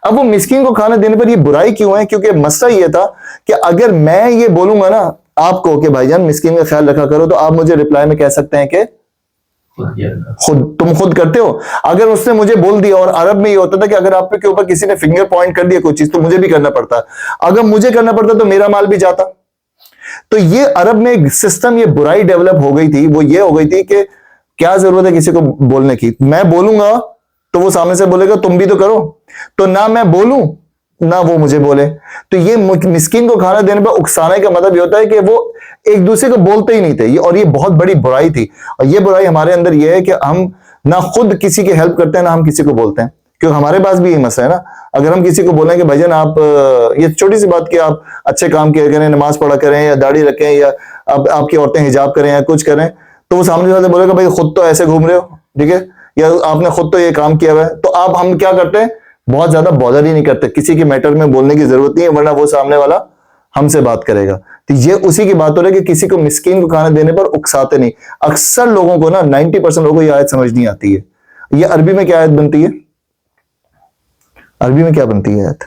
اب وہ مسکین کو کھانا دینے پر یہ برائی کیوں ہے؟ کیونکہ مسئلہ یہ تھا کہ اگر میں یہ بولوں گا نا آپ کو کہ بھائی جان مسکین کا خیال رکھا کرو, تو آپ مجھے ریپلائی میں کہہ سکتے ہیں کہ تم خود کرتے ہو. اگر اس نے مجھے بول دیا, اور عرب میں یہ ہوتا تھا کہ اگر آپ کے اوپر کسی نے فنگر پوائنٹ کر دیا کوئی چیز تو مجھے بھی کرنا پڑتا, اگر مجھے کرنا پڑتا تو میرا مال بھی جاتا. تو یہ عرب میں ایک سسٹم, یہ برائی ڈیولپ ہو گئی تھی, وہ یہ ہو گئی تھی کہ کیا ضرورت ہے کسی کو بولنے کی, میں بولوں گا تو وہ سامنے سے بولے گا تم بھی تو کرو, تو نہ میں بولوں نہ وہ مجھے بولے. تو یہ مسکین کو کھانا دینے پر اکسانے کا مطلب یہ ہوتا ہے کہ وہ ایک دوسرے کو بولتے ہی نہیں تھے, اور یہ بہت بڑی برائی تھی. اور یہ برائی ہمارے اندر یہ ہے کہ ہم نہ خود کسی کی ہیلپ کرتے ہیں نہ ہم کسی کو بولتے ہیں, کیونکہ ہمارے پاس بھی یہ مسئلہ ہے نا. اگر ہم کسی کو بولیں کہ بھائی جان آپ, یہ چھوٹی سی بات کہ آپ اچھے کام کیا کریں, نماز پڑھا کریں یا داڑھی رکھیں یا آپ کی عورتیں حجاب کریں یا کچھ کریں, تو وہ سامنے والے بولے گا بھائی خود تو ایسے گھوم رہے ہو, ٹھیک ہے, یا آپ نے خود تو یہ کام کیا ہوا ہے. تو آپ ہم کیا کرتے ہیں, بہت زیادہ بادر ہی نہیں کرتے, کسی کے میٹر میں بولنے کی ضرورت نہیں ہے, ورنہ وہ سامنے والا ہم سے بات کرے گا. تو یہ اسی کی بات ہو رہی ہے کہ کسی کو مسکین کو کھانا دینے پر اکساتے نہیں. اکثر لوگوں کو نا 90% لوگوں کو یہ آیت سمجھ نہیں آتی ہے. یہ عربی میں کیا آیت بنتی ہے, عربی میں کیا بنتی ہے آیت؟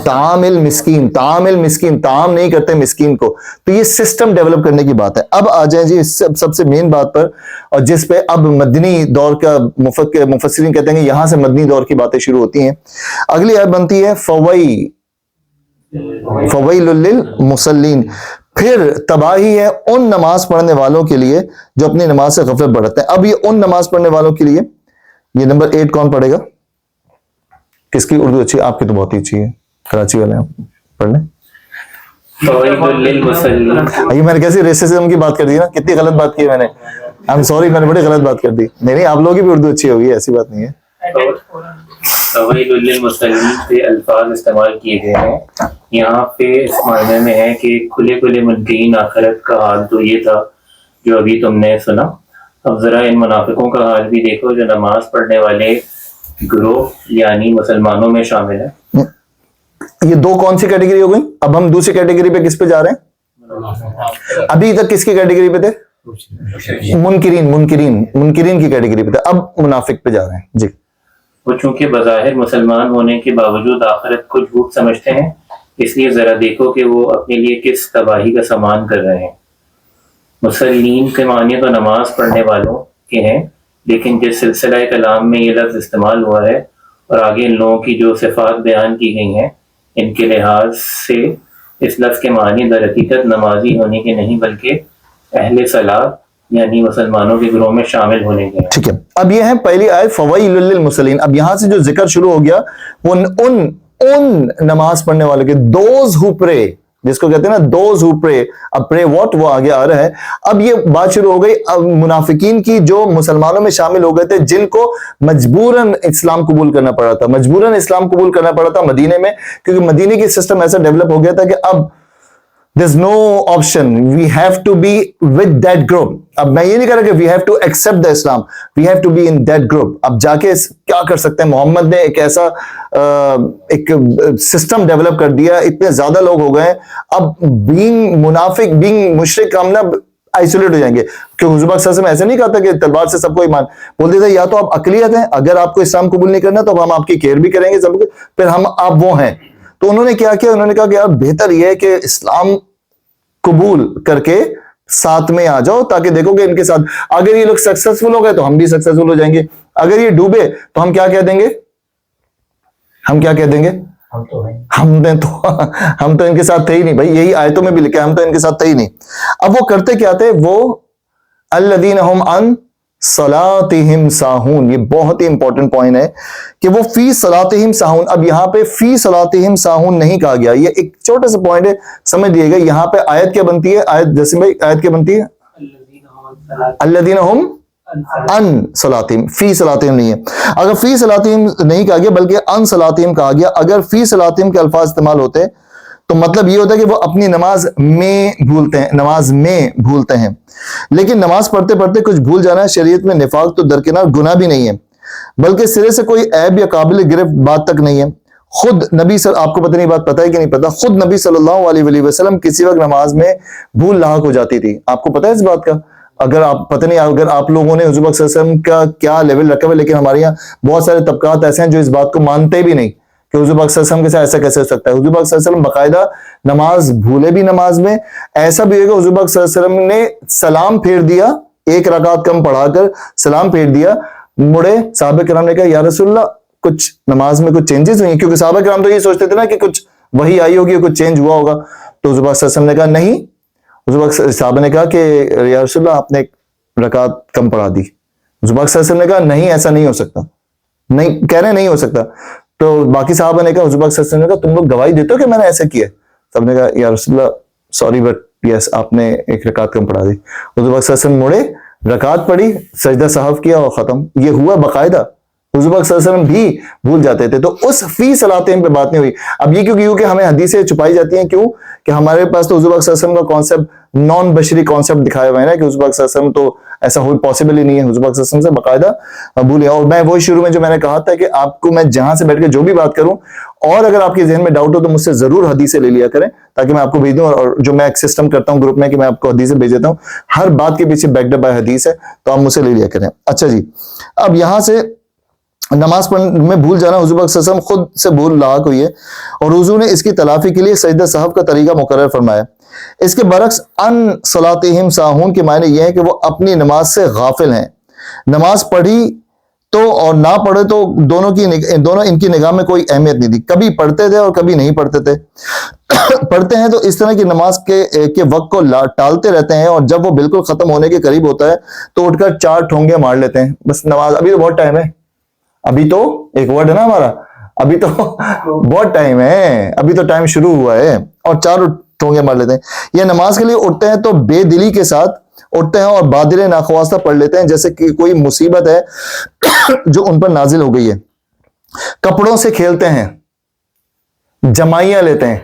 طعام المسکین, طعام المسکین, طعام نہیں کرتے مسکین کو. تو یہ سسٹم ڈیولپ کرنے کی بات ہے. اب آ جائیں جی سب سے مین بات پر, اور جس پہ اب مدنی دور کا مفسرین کہتے ہیں کہ یہاں سے مدنی دور کی باتیں شروع ہوتی ہیں. اگلی آیت بنتی ہے فویل للمصلین, پھر تباہی ہے ان نماز پڑھنے والوں کے لیے جو اپنی نماز سے غفلت برتتے ہیں. اب یہ ان نماز پڑھنے والوں کے لیے, یہ نمبر 8 کون پڑھے گا؟ کس کی اردو اچھی؟ آپ کی تو بہت ہی اچھی ہے, کراچی والے ہیں, پڑھ لیں. یہ میں نے کیسی ریسزم کی بات کر دی نا, کتنی غلط بات کی ہے میں نے, آئی ایم سوری, میں نے بڑی غلط بات کر دی. نہیں آپ لوگوں کی بھی اردو اچھی ہوگی, ایسی بات نہیں ہے. فویل للمصلین سے الفاظ استعمال کیے گئے ہیں یہاں پہ اس معنی میں ہے کہ کھلے کھلے منکرین آخرت کا حال تو یہ تھا جو ابھی تم نے سنا. اب ذرا ان منافقوں کا حال بھی دیکھو جو نماز پڑھنے والے گروہ یعنی مسلمانوں میں شامل ہے. یہ دو کون سی کیٹیگری ہو گئی؟ اب ہم دوسری کیٹیگری پہ کس پہ جا رہے ہیں؟ ابھی تک کس کی کیٹیگری پہ تھے؟ منکرین کی کیٹیگری پہ تھے, اب منافق پہ جا رہے ہیں. جی, وہ چونکہ بظاہر مسلمان ہونے کے باوجود آخرت کو جھوٹ سمجھتے ہیں, اس لیے ذرا دیکھو کہ وہ اپنے لیے کس تباہی کا سامان کر رہے ہیں. مسلمین کے معنی تو نماز پڑھنے والوں کے ہیں, لیکن جس سلسلہ کلام میں یہ لفظ استعمال ہوا ہے اور آگے ان لوگوں کی جو صفات بیان کی گئی ہیں, ان کے لحاظ سے اس لفظ کے معنی در حقیقت نمازی ہونے کے نہیں بلکہ اہل صلاح یعنی مسلمانوں کے گروہ میں شامل ہونے کے. ٹھیک ہے, اب یہ ہے پہلی آیت فویل للمصلین. اب یہاں سے جو ذکر شروع ہو گیا وہ ان نماز پڑھنے والے کے, دوز ہو پرے, جس کو کہتے ہیں نا دوز ہو پرے. اب پرے واٹ, وہ آگے آ رہا ہے. اب یہ بات شروع ہو گئی اب منافقین کی جو مسلمانوں میں شامل ہو گئے تھے, جن کو مجبوراً اسلام قبول کرنا پڑا تھا, مجبوراً اسلام قبول کرنا پڑا تھا مدینے میں, کیونکہ مدینے کی سسٹم ایسا ڈیولپ ہو گیا تھا کہ اب there's no option, we have to be with that group. اب میں یہ نہیں کہہ رہا کہ we have to accept the Islam, we have to be in that group. اب جا کے کیا کر سکتے ہیں, محمد نے ایک ایسا ایک سسٹم ڈیولپ کر دیا, اتنے زیادہ لوگ ہو گئے, اب being منافق, being مشرک, ہم نا آئسولیٹ ہو جائیں گے. کہ حضور پاک صلی اللہ علیہ وسلم ایسے نہیں کہا تھا کہ تلوار سے سب کو ایمان, بولتے تھے یا تو آپ اقلیت ہیں, اگر آپ کو اسلام قبول نہیں کرنا تو ہم آپ کی کیئر بھی کریں گے سب کو, پھر ہم آپ وہ ہیں. تو انہوں نے کیا کیا, انہوں نے کہا کہ یار بہتر یہ ہے کہ اسلام قبول کر کے ساتھ میں آ جاؤ, تاکہ دیکھو کہ ان کے ساتھ اگر یہ لوگ سکسیسفل ہو گئے تو ہم بھی سکسیسفل ہو جائیں گے, اگر یہ ڈوبے تو ہم کیا کہہ دیں گے, ہم کیا کہہ دیں گے, ہم تو ان کے ساتھ تھے ہی نہیں. بھائی یہی آیتوں میں بھی لکھا ہے, ہم تو ان کے ساتھ تھے ہی نہیں. اب وہ کرتے کیا تھے, وہ الذین هم عن صلاتہم ساہون. یہ بہت ہی امپورٹنٹ پوائنٹ ہے کہ وہ فی صلاتہم ساہون. اب یہاں پہ فی صلاتہم ساہون نہیں کہا گیا, یہ ایک چھوٹا سا پوائنٹ ہے, سمجھ لیے گا. یہاں پہ آیت کیا بنتی ہے, آیت جسم بھائی آیت کیا بنتی ہے, الذین هم ان صلاتہم, فی صلاتہم نہیں ہے. اگر فی صلاتہم نہیں کہا گیا بلکہ ان صلاتہم کہا گیا, اگر فی صلاتہم کے الفاظ استعمال ہوتے تو مطلب یہ ہوتا ہے کہ وہ اپنی نماز میں بھولتے ہیں, نماز میں بھولتے ہیں. لیکن نماز پڑھتے پڑھتے کچھ بھول جانا شریعت میں نفاق تو درکنار گناہ بھی نہیں ہے, بلکہ سرے سے کوئی عیب یا قابل گرفت بات تک نہیں ہے. خود نبی آپ کو پتہ نہیں بات پتہ ہے کہ نہیں پتہ, خود نبی صلی اللہ علیہ وسلم کسی وقت نماز میں بھول لاحق ہو جاتی تھی. آپ کو پتہ ہے اس بات کا؟ اگر آپ پتہ نہیں, اگر آپ لوگوں نے حضور صلی اللہ علیہ وسلم کا کیا لیول رکھا ہوا ہے, لیکن ہمارے یہاں بہت سارے طبقات ایسے ہیں جو اس بات کو مانتے بھی نہیں کہ حضور پاک صلی اللہ علیہ وسلم کے ساتھ ایسا کیسے ہو سکتا ہے. حضور پاک صلی اللہ علیہ وسلم باقاعدہ نماز بھولے بھی نماز میں, ایسا بھی ہوگا حضور پاک صلی اللہ علیہ وسلم نے سلام پھیر دیا ایک رکعت کم پڑھا کر سلام پھیر دیا, مڑے صحابہ کرام نے کہا یا رسول اللہ کچھ نماز میں کچھ چینجز ہوئی, کیونکہ صحابہ کرام تو یہ سوچتے تھے نا کہ کچھ وہی آئی ہوگی, کچھ چینج ہوا ہوگا. تو حضور پاک صلی اللہ علیہ وسلم نے کہا نہیں. حضور پاک صحابہ نے کہا کہ یا رسول اللہ آپ نے ایک رکعت کم پڑھا دی. حضور پاک صلی اللہ علیہ وسلم نے کہا نہیں ایسا نہیں ہو سکتا, نہیں کہہ رہے نہیں ہو سکتا. تو باقی صحابہ نے کہا, حضور پاک صلی اللہ علیہ وسلم نے کہا تم لوگ گواہی دیتے ہو کہ میں نے ایسا کیا؟ سب نے کہا یا رسول اللہ سوری بٹ یس آپ نے ایک رکعت کم پڑھا دی. حضور پاک صلی اللہ علیہ وسلم مڑے, رکعت پڑھی, سجدہ سہو کیا اور ختم. یہ ہوا باقاعدہ. حضور پاک صلی اللہ علیہ وسلم بھی بھول جاتے تھے. تو اس فی صلاتہم پہ بات نہیں ہوئی. اب یہ کیوں کہ ہمیں حدیثیں چھپائی جاتی ہیں, کیوں کہ ہمارے پاس تو حضور پاک صلی اللہ علیہ وسلم کا کانسیپٹ نان بشری کانسیپٹ دکھایا ہوا ہے نا, کہ حضور پاک صلی اللہ علیہ وسلم تو ایسا ہو پاسبل ہی نہیں ہے. حضور پاک صلی اللہ علیہ وسلم سے باقاعدہ بھولے. اور میں وہی شروع میں جو میں نے کہا تھا کہ آپ کو میں جہاں سے بیٹھ کے جو بھی بات کروں, اور اگر آپ کے ذہن میں ڈاؤٹ ہو تو مجھ سے ضرور حدیثیں لے لیا کریں, تاکہ میں آپ کو بھیج دوں. اور جو میں ایک سسٹم کرتا ہوں گروپ میں کہ میں آپ کو حدیثیں بھیج دیتا ہوں, ہر بات کے پیچھے بیکڈ اپ بائی حدیث ہے, تو آپ مجھ سے لے لیا کریں. اچھا جی, اب یہاں سے نماز پڑھنے میں بھول جانا حضور پاک صلی اللہ علیہ وسلم خود سے بھول لاحق ہوئی ہے, اور حضور نے اس کی تلافی کے لیے سجدہ سہو کا طریقہ مقرر فرمایا. اس کے برعکس ان صلاتہم ساہون کے معنی یہ ہے کہ وہ اپنی نماز سے غافل ہیں. نماز پڑھی تو اور نہ پڑھے تو دونوں ان کی نگاہ میں کوئی اہمیت نہیں تھی. کبھی پڑھتے تھے اور کبھی نہیں پڑھتے تھے. پڑھتے ہیں تو اس طرح کی نماز کے وقت کو ٹالتے رہتے ہیں, اور جب وہ بالکل ختم ہونے کے قریب ہوتا ہے تو اٹھ کر 4 ٹھونگے مار لیتے ہیں. بس نماز ابھی تو بہت ٹائم ہے, ابھی تو ایک ورڈ ہے نا ہمارا, ابھی تو بہت ٹائم ہے, ابھی تو ٹائم شروع ہوا ہے, اور 4 ٹھونگے مار لیتے ہیں. یہ نماز کے لیے اٹھتے ہیں تو بے دلی کے ساتھ اٹھتے ہیں اور بادل ناخواستہ پڑھ لیتے ہیں, جیسے کہ کوئی مصیبت ہے جو ان پر نازل ہو گئی ہے. کپڑوں سے کھیلتے ہیں, جمائیاں لیتے ہیں,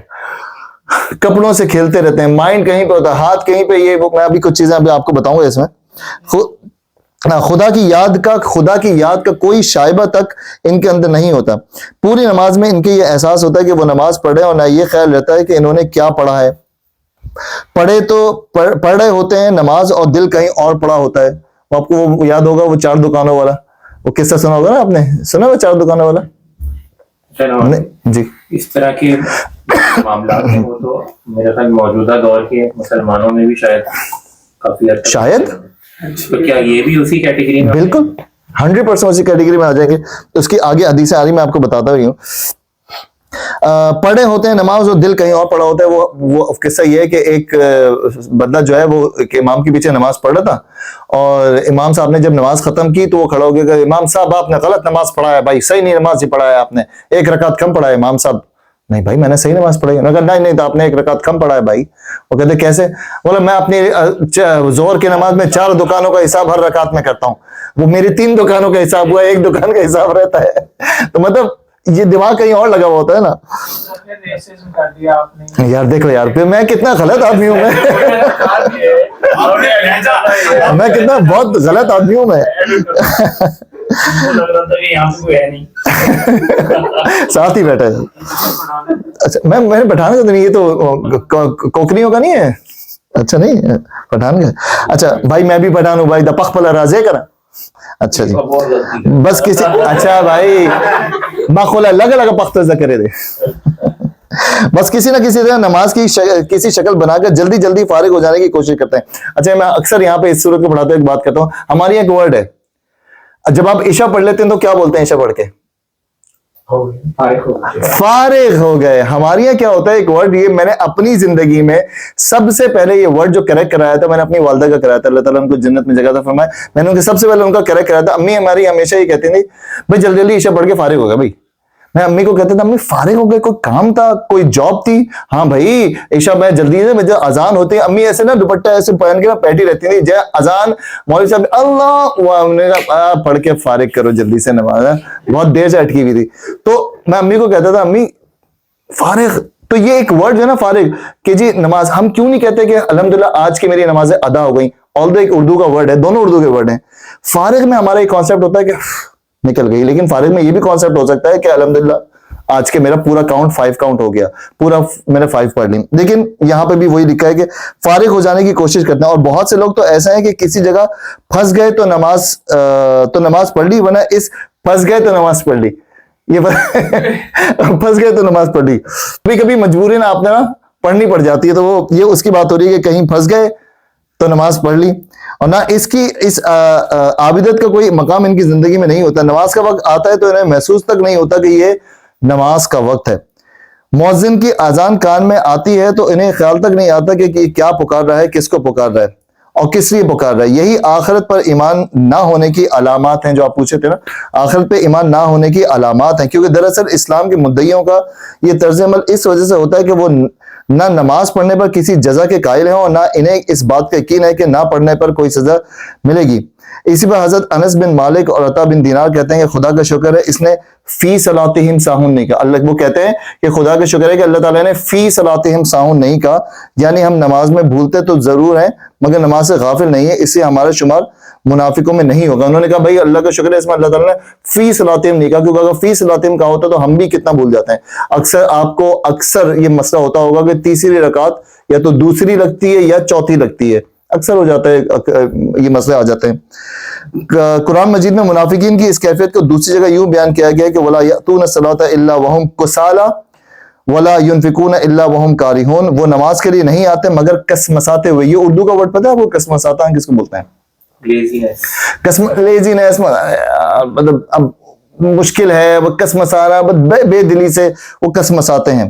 کپڑوں سے کھیلتے رہتے ہیں, مائنڈ کہیں پہ ہوتا ہے, ہاتھ کہیں پہ, یہ میں ابھی کچھ چیزیں ابھی آپ کو بتاؤں گا اس میں. خدا کی یاد کا کوئی شائبہ تک ان کے اندر نہیں ہوتا. پوری نماز میں ان کے یہ احساس ہوتا ہے کہ وہ نماز پڑھے, اور نہ یہ خیال رہتا ہے کہ انہوں نے کیا پڑھا ہے. پڑھ رہے ہوتے ہیں نماز, اور دل کہیں اور پڑا ہوتا ہے. آپ کو وہ یاد ہوگا وہ 4 دکانوں والا, وہ قصہ سنا ہوگا نا آپ نے, سنا وہ 4 دکانوں والا جی. اس طرح کے معاملات ہیں وہ تو میرے خیال موجودہ دور کے مسلمانوں میں بھی شاید کافی حد تک شاید, تو کیا یہ بھی اسی کیٹیگری میں؟ بالکل 100% اسی کیٹیگری میں آ جائیں گے. اس کی آگے حدیثیں آ رہی, میں آپ کو بتاتا ہوں. پڑھے ہوتے ہیں نماز اور دل کہیں اور پڑا ہوتا ہے. وہ قصہ یہ ہے کہ ایک بندہ جو ہے وہ ایک امام کے پیچھے نماز پڑھ رہا تھا, اور امام صاحب نے جب نماز ختم کی تو وہ کھڑا ہو گیا کہ امام صاحب آپ نے غلط نماز پڑھا ہے بھائی, صحیح نہیں نماز ہی پڑھا ہے آپ نے, 1 رکعت کم پڑھا ہے. امام صاحب نہیں بھائی میں نے صحیح نماز پڑھی. میں کہا نہیں تو آپ نے 1 رکعت کم پڑھا ہے بھائی. وہ کہتے کیسے؟ بولا میں اپنی ظہر کی نماز میں 4 دکانوں کا حساب ہر رکعت میں کرتا ہوں, وہ میری 3 دکانوں کا حساب ہوا, 1 دکان کا حساب رہتا ہے. تو مطلب یہ دماغ کہیں اور لگا ہوا ہوتا ہے نا. یار دیکھو یار, پھر میں کتنا غلط آدمی ہوں, میں کتنا بہت غلط آدمی ہوں میں. ساتھ ہی بیٹھا ہے. اچھا میں نے پٹھان کا نہیں, یہ تو کوکنیوں کا نہیں ہے. اچھا نہیں پٹھان کا. اچھا بھائی میں بھی پٹھان ہوں بھائی, دپخ پلا رازے کرا. اچھا جی بس کسی, اچھا بھائی ماخولا لگا لگا پختہ کرے دے. بس کسی نہ کسی طرح نماز کی کسی شکل بنا کر جلدی جلدی فارغ ہو جانے کی کوشش کرتے ہیں. اچھا میں اکثر یہاں پہ اس صورت کو پڑھاتے ہوئے ایک بات کرتا ہوں. ہماری ایک ورڈ ہے, جب آپ عشاء پڑھ لیتے ہیں تو کیا بولتے ہیں عشاء پڑھ کے؟ فارغ ہو گئے. ہمارے یہاں کیا ہوتا ہے ایک ورڈ, یہ میں نے اپنی زندگی میں سب سے پہلے یہ ورڈ جو کریکٹ کرایا تھا, میں نے اپنی والدہ کا کرایا تھا, اللہ تعالیٰ ان کو جنت میں جگہ عطا فرمائے. میں نے ان کے سب سے پہلے ان کا کریکٹ کرایا تھا. امی ہماری ہمیشہ یہ کہتی تھی بھائی جلدی جلدی عشاء پڑھ کے فارغ ہو گیا بھائی. میں امی کو کہتا تھا امی فارغ ہو گئے, کوئی کام تھا, کوئی جاب تھی؟ ہاں بھائی عشاء میں جلدی سے جب اذان ہوتی ہے, امی ایسے نا دوپٹہ ایسے پہن کے بیٹھی رہتی تھی, جب اذان مولوی صاحب اللہ پڑھ کے فارغ کرو جلدی سے نماز, بہت دیر سے اٹکی ہوئی تھی. تو میں امی کو کہتا تھا امی فارغ. تو یہ ایک ورڈ جو ہے نا فارغ, کہ جی نماز, ہم کیوں نہیں کہتے کہ الحمدللہ آج کی میری نمازیں ادا ہو گئیں, although ایک اردو کا ورڈ ہے, دونوں اردو کے ورڈ ہیں. فارغ میں ہمارا ایک کانسیپٹ ہوتا ہے کہ نکل گئی, لیکن فارغ میں یہ بھی کانسیپٹ ہو سکتا ہے کہ الحمدللہ آج کے میرا پورا کاؤنٹ 5 کاؤنٹ ہو گیا, پورا میں نے 5 پڑھ لی. لیکن یہاں پہ بھی وہی لکھا ہے کہ فارغ ہو جانے کی کوشش کرتے ہیں. اور بہت سے لوگ تو ایسا ہے کہ کسی جگہ پھنس گئے تو نماز پڑھ لی, ورنہ اس پھنس گئے تو نماز پڑھ لی, یہ پھنس گئے تو نماز پڑھ لی. کبھی کبھی مجبوری نا آپ نے نا پڑھنی پڑ جاتی ہے, تو وہ یہ اس کی بات ہو رہی ہے کہ کہیں پھنس گئے تو نماز پڑھ لی, اور نہ اس عابدت کا کوئی مقام ان کی زندگی میں نہیں ہوتا. نماز کا وقت آتا ہے تو انہیں محسوس تک نہیں ہوتا کہ یہ نماز کا وقت ہے. مؤذن کی اذان کان میں آتی ہے تو انہیں خیال تک نہیں آتا کہ کیا پکار رہا ہے, کس کو پکار رہا ہے اور کس لیے پکار رہا ہے. یہی آخرت پر ایمان نہ ہونے کی علامات ہیں جو آپ پوچھے تھے نا, آخرت پہ ایمان نہ ہونے کی علامات ہیں, کیونکہ دراصل اسلام کے مدعیوں کا یہ طرز عمل اس وجہ سے ہوتا ہے کہ وہ نہ نماز پڑھنے پر کسی جزا کے قائل ہیں اور نہ انہیں اس بات کا یقین ہے کہ نہ پڑھنے پر کوئی سزا ملے گی. اسی پر حضرت انس بن مالک اور عطا بن دینار کہتے ہیں کہ خدا کا شکر ہے اس نے فی صلاتہم ساہون نہیں کہا. اللہ وہ کہتے ہیں کہ خدا کا شکر ہے کہ اللہ تعالیٰ نے فی صلاتہم ساہون نہیں کہا, یعنی ہم نماز میں بھولتے تو ضرور ہیں مگر نماز سے غافل نہیں ہے, اس سے ہمارا شمار منافقوں میں نہیں ہوگا. انہوں نے کہا بھائی اللہ کا شکر ہے اس میں اللہ تعالیٰ نے فی صلاتہم نہیں کہا, کیونکہ اگر فی صلاتہم کہا ہوتا تو ہم بھی کتنا بھول جاتے ہیں. آپ کو اکثر یہ مسئلہ ہوتا ہوگا کہ تیسری رکعت یا تو دوسری لگتی ہے یا چوتھی لگتی ہے, اکثر ہو جاتا ہے, یہ مسئلے آ جاتے ہیں. قرآن مجید میں منافقین کی اس کیفیت کو دوسری جگہ یوں بیان کیا گیا کہ وَلَا يَأْتُونَ الصَّلَاةَ إِلَّا وَهُمْ كُسَالَىٰ وَلَا يُنْفِقُونَ إِلَّا وَهُمْ كَارِهُونَ, وہ نماز کے لیے نہیں آتے مگر کسمساتے ہوئے. یہ اردو کا ورڈ پتہ ہے آپ کو کسمساتا کس کو بولتے ہیں؟ لیزینس, مطلب اب مشکل ہے وہ کسمسانا, بے دلی سے وہ کسمساتے ہیں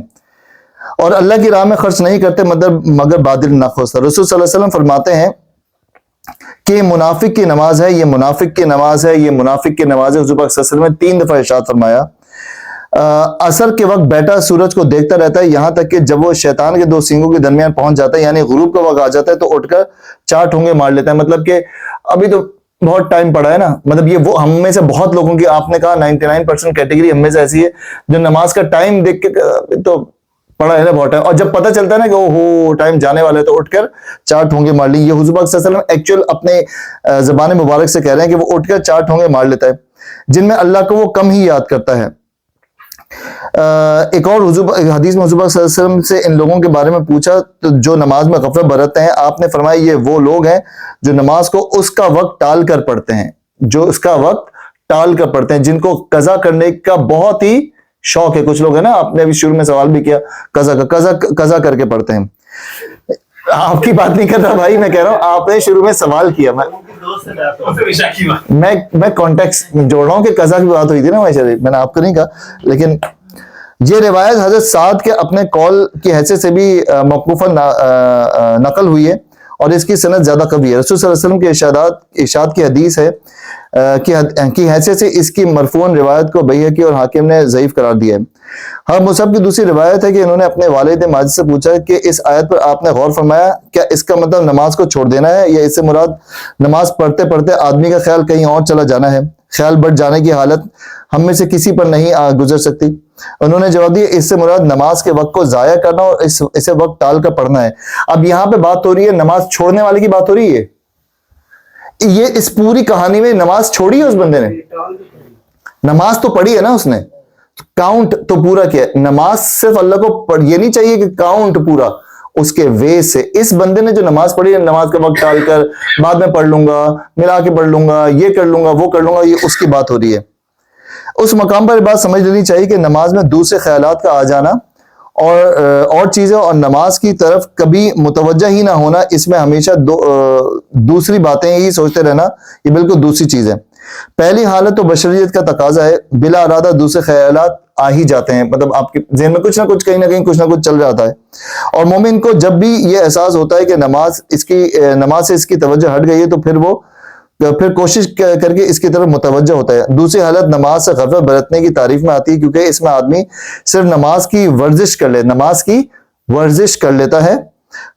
اور اللہ کی راہ میں خرچ نہیں کرتے مگر بادل نخوست. رسول صلی اللہ علیہ وسلم فرماتے ہیں کہ منافق کی نماز ہے, یہ منافق کی نماز ہے, یہ منافق کی نماز ہے. حضور پاک صلی اللہ علیہ وسلم نے 3 دفعہ ارشاد فرمایا. عصر کے وقت بیٹا سورج کو دیکھتا رہتا ہے یہاں تک کہ جب وہ شیطان کے 2 سینگوں کے درمیان پہنچ جاتا ہے, یعنی غروب کا وقت آ جاتا ہے تو اٹھ کر 4 ٹھونگے مار لیتا ہے. مطلب کہ ابھی تو بہت ٹائم پڑا ہے نا, مطلب یہ وہ ہم میں سے بہت لوگوں کی, آپ نے کہا 99% کیٹیگری ہم میں سے ایسی ہے جو نماز کا ٹائم دیکھ کے تو پڑا ہے نا بہت ٹائم, اور جب پتہ چلتا ہے نا کہ وہ ٹائم جانے والا ہے تو اٹھ کر 4 ٹھونگے مار لی. یہ حضور پاک صلی اللہ علیہ وسلم ایکچوئل اپنے زبان مبارک سے کہہ رہے ہیں کہ وہ اٹھ کر 4 ٹھونگے مار لیتا ہے جن میں اللہ کو وہ کم ہی یاد کرتا ہے. ایک اور حدیث میں حضور پاک صلی اللہ علیہ وسلم سے ان لوگوں کے بارے میں پوچھا تو جو نماز میں غفلت برتتے ہیں, آپ نے فرمایا یہ وہ لوگ ہیں جو نماز کو اس کا وقت ٹال کر پڑھتے ہیں, جو اس کا وقت ٹال کر پڑھتے ہیں, جن کو قضا کرنے کا بہت ہی شوق ہے. کچھ لوگ ہیں نا, آپ نے ابھی شروع میں سوال بھی کیا قضا کر کے پڑھتے ہیں. آپ کی بات نہیں کر رہا بھائی, میں کہہ رہا ہوں آپ نے شروع میں سوال کیا, میں کانٹیکسٹ جوڑ رہا ہوں کہ قضا کی بات ہوئی تھی نا, میں نے آپ کو نہیں کہا. لیکن یہ روایت حضرت سعد کے اپنے قول کی حیثیت سے بھی موقوفاً نقل ہوئی ہے اور اس کی سند زیادہ قوی ہے. رسول صلی اللہ علیہ وسلم کے ارشاد کی حدیث ہے کی حیثیت سے اس کی مرفوعاً روایت کو بیہقی اور حاکم نے ضعیف قرار دیا ہے. ہر مصعب کی دوسری روایت ہے کہ انہوں نے اپنے والد ماجد سے پوچھا کہ اس آیت پر آپ نے غور فرمایا, کیا اس کا مطلب نماز کو چھوڑ دینا ہے یا اس سے مراد نماز پڑھتے پڑھتے آدمی کا خیال کہیں اور چلا جانا ہے؟ خیال بڑھ جانے کی حالت ہم میں سے کسی پر نہیں گزر سکتی. انہوں نے جواب دیا اس سے مراد نماز کے وقت کو ضائع کرنا اور اسے وقت ٹال کر پڑھنا ہے. اب یہاں پہ بات ہو رہی ہے نماز چھوڑنے والے کی بات ہو رہی ہے. یہ اس پوری کہانی میں نماز چھوڑی ہے اس بندے نے, نماز تو پڑھی ہے نا اس نے, کاؤنٹ تو پورا کیا. نماز صرف اللہ کو یہ نہیں چاہیے کہ کاؤنٹ پورا اس کے وے سے. اس بندے نے جو نماز پڑھی ہے نماز کا وقت ٹال کر بعد میں پڑھ لوں گا, ملا کے پڑھ لوں گا, یہ کر لوں گا, وہ کر لوں گا, یہ اس کی بات ہو رہی ہے. اس مقام پر بات سمجھ لینی چاہیے کہ نماز میں دوسرے خیالات کا آ جانا اور چیزیں اور نماز کی طرف کبھی متوجہ ہی نہ ہونا, اس میں ہمیشہ دوسری باتیں ہی سوچتے رہنا, یہ بالکل دوسری چیز ہے. پہلی حالت تو بشریت کا تقاضا ہے, بلا ارادہ دوسرے خیالات آ ہی جاتے ہیں, مطلب آپ کے ذہن میں کچھ نہ کچھ کہیں نہ کہیں کچھ نہ کچھ چل جاتا ہے. اور مومن کو جب بھی یہ احساس ہوتا ہے کہ نماز سے اس کی توجہ ہٹ گئی ہے تو پھر کوشش کر کے اس کی طرف متوجہ ہوتا ہے. دوسری حالت نماز سے غفلت برتنے کی تعریف میں آتی ہے, کیونکہ اس میں آدمی صرف نماز کی ورزش کر لیتا ہے,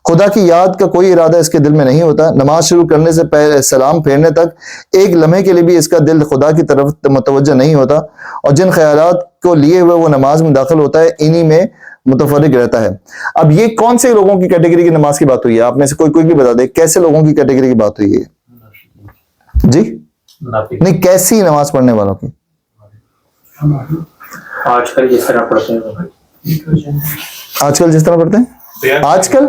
خدا کی یاد کا کوئی ارادہ اس کے دل میں نہیں ہوتا. نماز شروع کرنے سے پہلے سلام پھیرنے تک ایک لمحے کے لیے بھی اس کا دل خدا کی طرف متوجہ نہیں ہوتا, اور جن خیالات کو لیے ہوئے وہ نماز میں داخل ہوتا ہے انہی میں متفرق رہتا ہے. اب یہ کون سے لوگوں کی کیٹیگری کی نماز کی بات ہوئی ہے؟ آپ میں سے کوئی بھی بتا دے کیسے لوگوں کی کیٹیگری کی بات ہوئی ہے جی؟ نہیں, کیسی نماز پڑھنے والوں کی؟ آج کل جس طرح پڑھتے ہیں, آج کل جس طرح پڑھتے ہیں, آج کل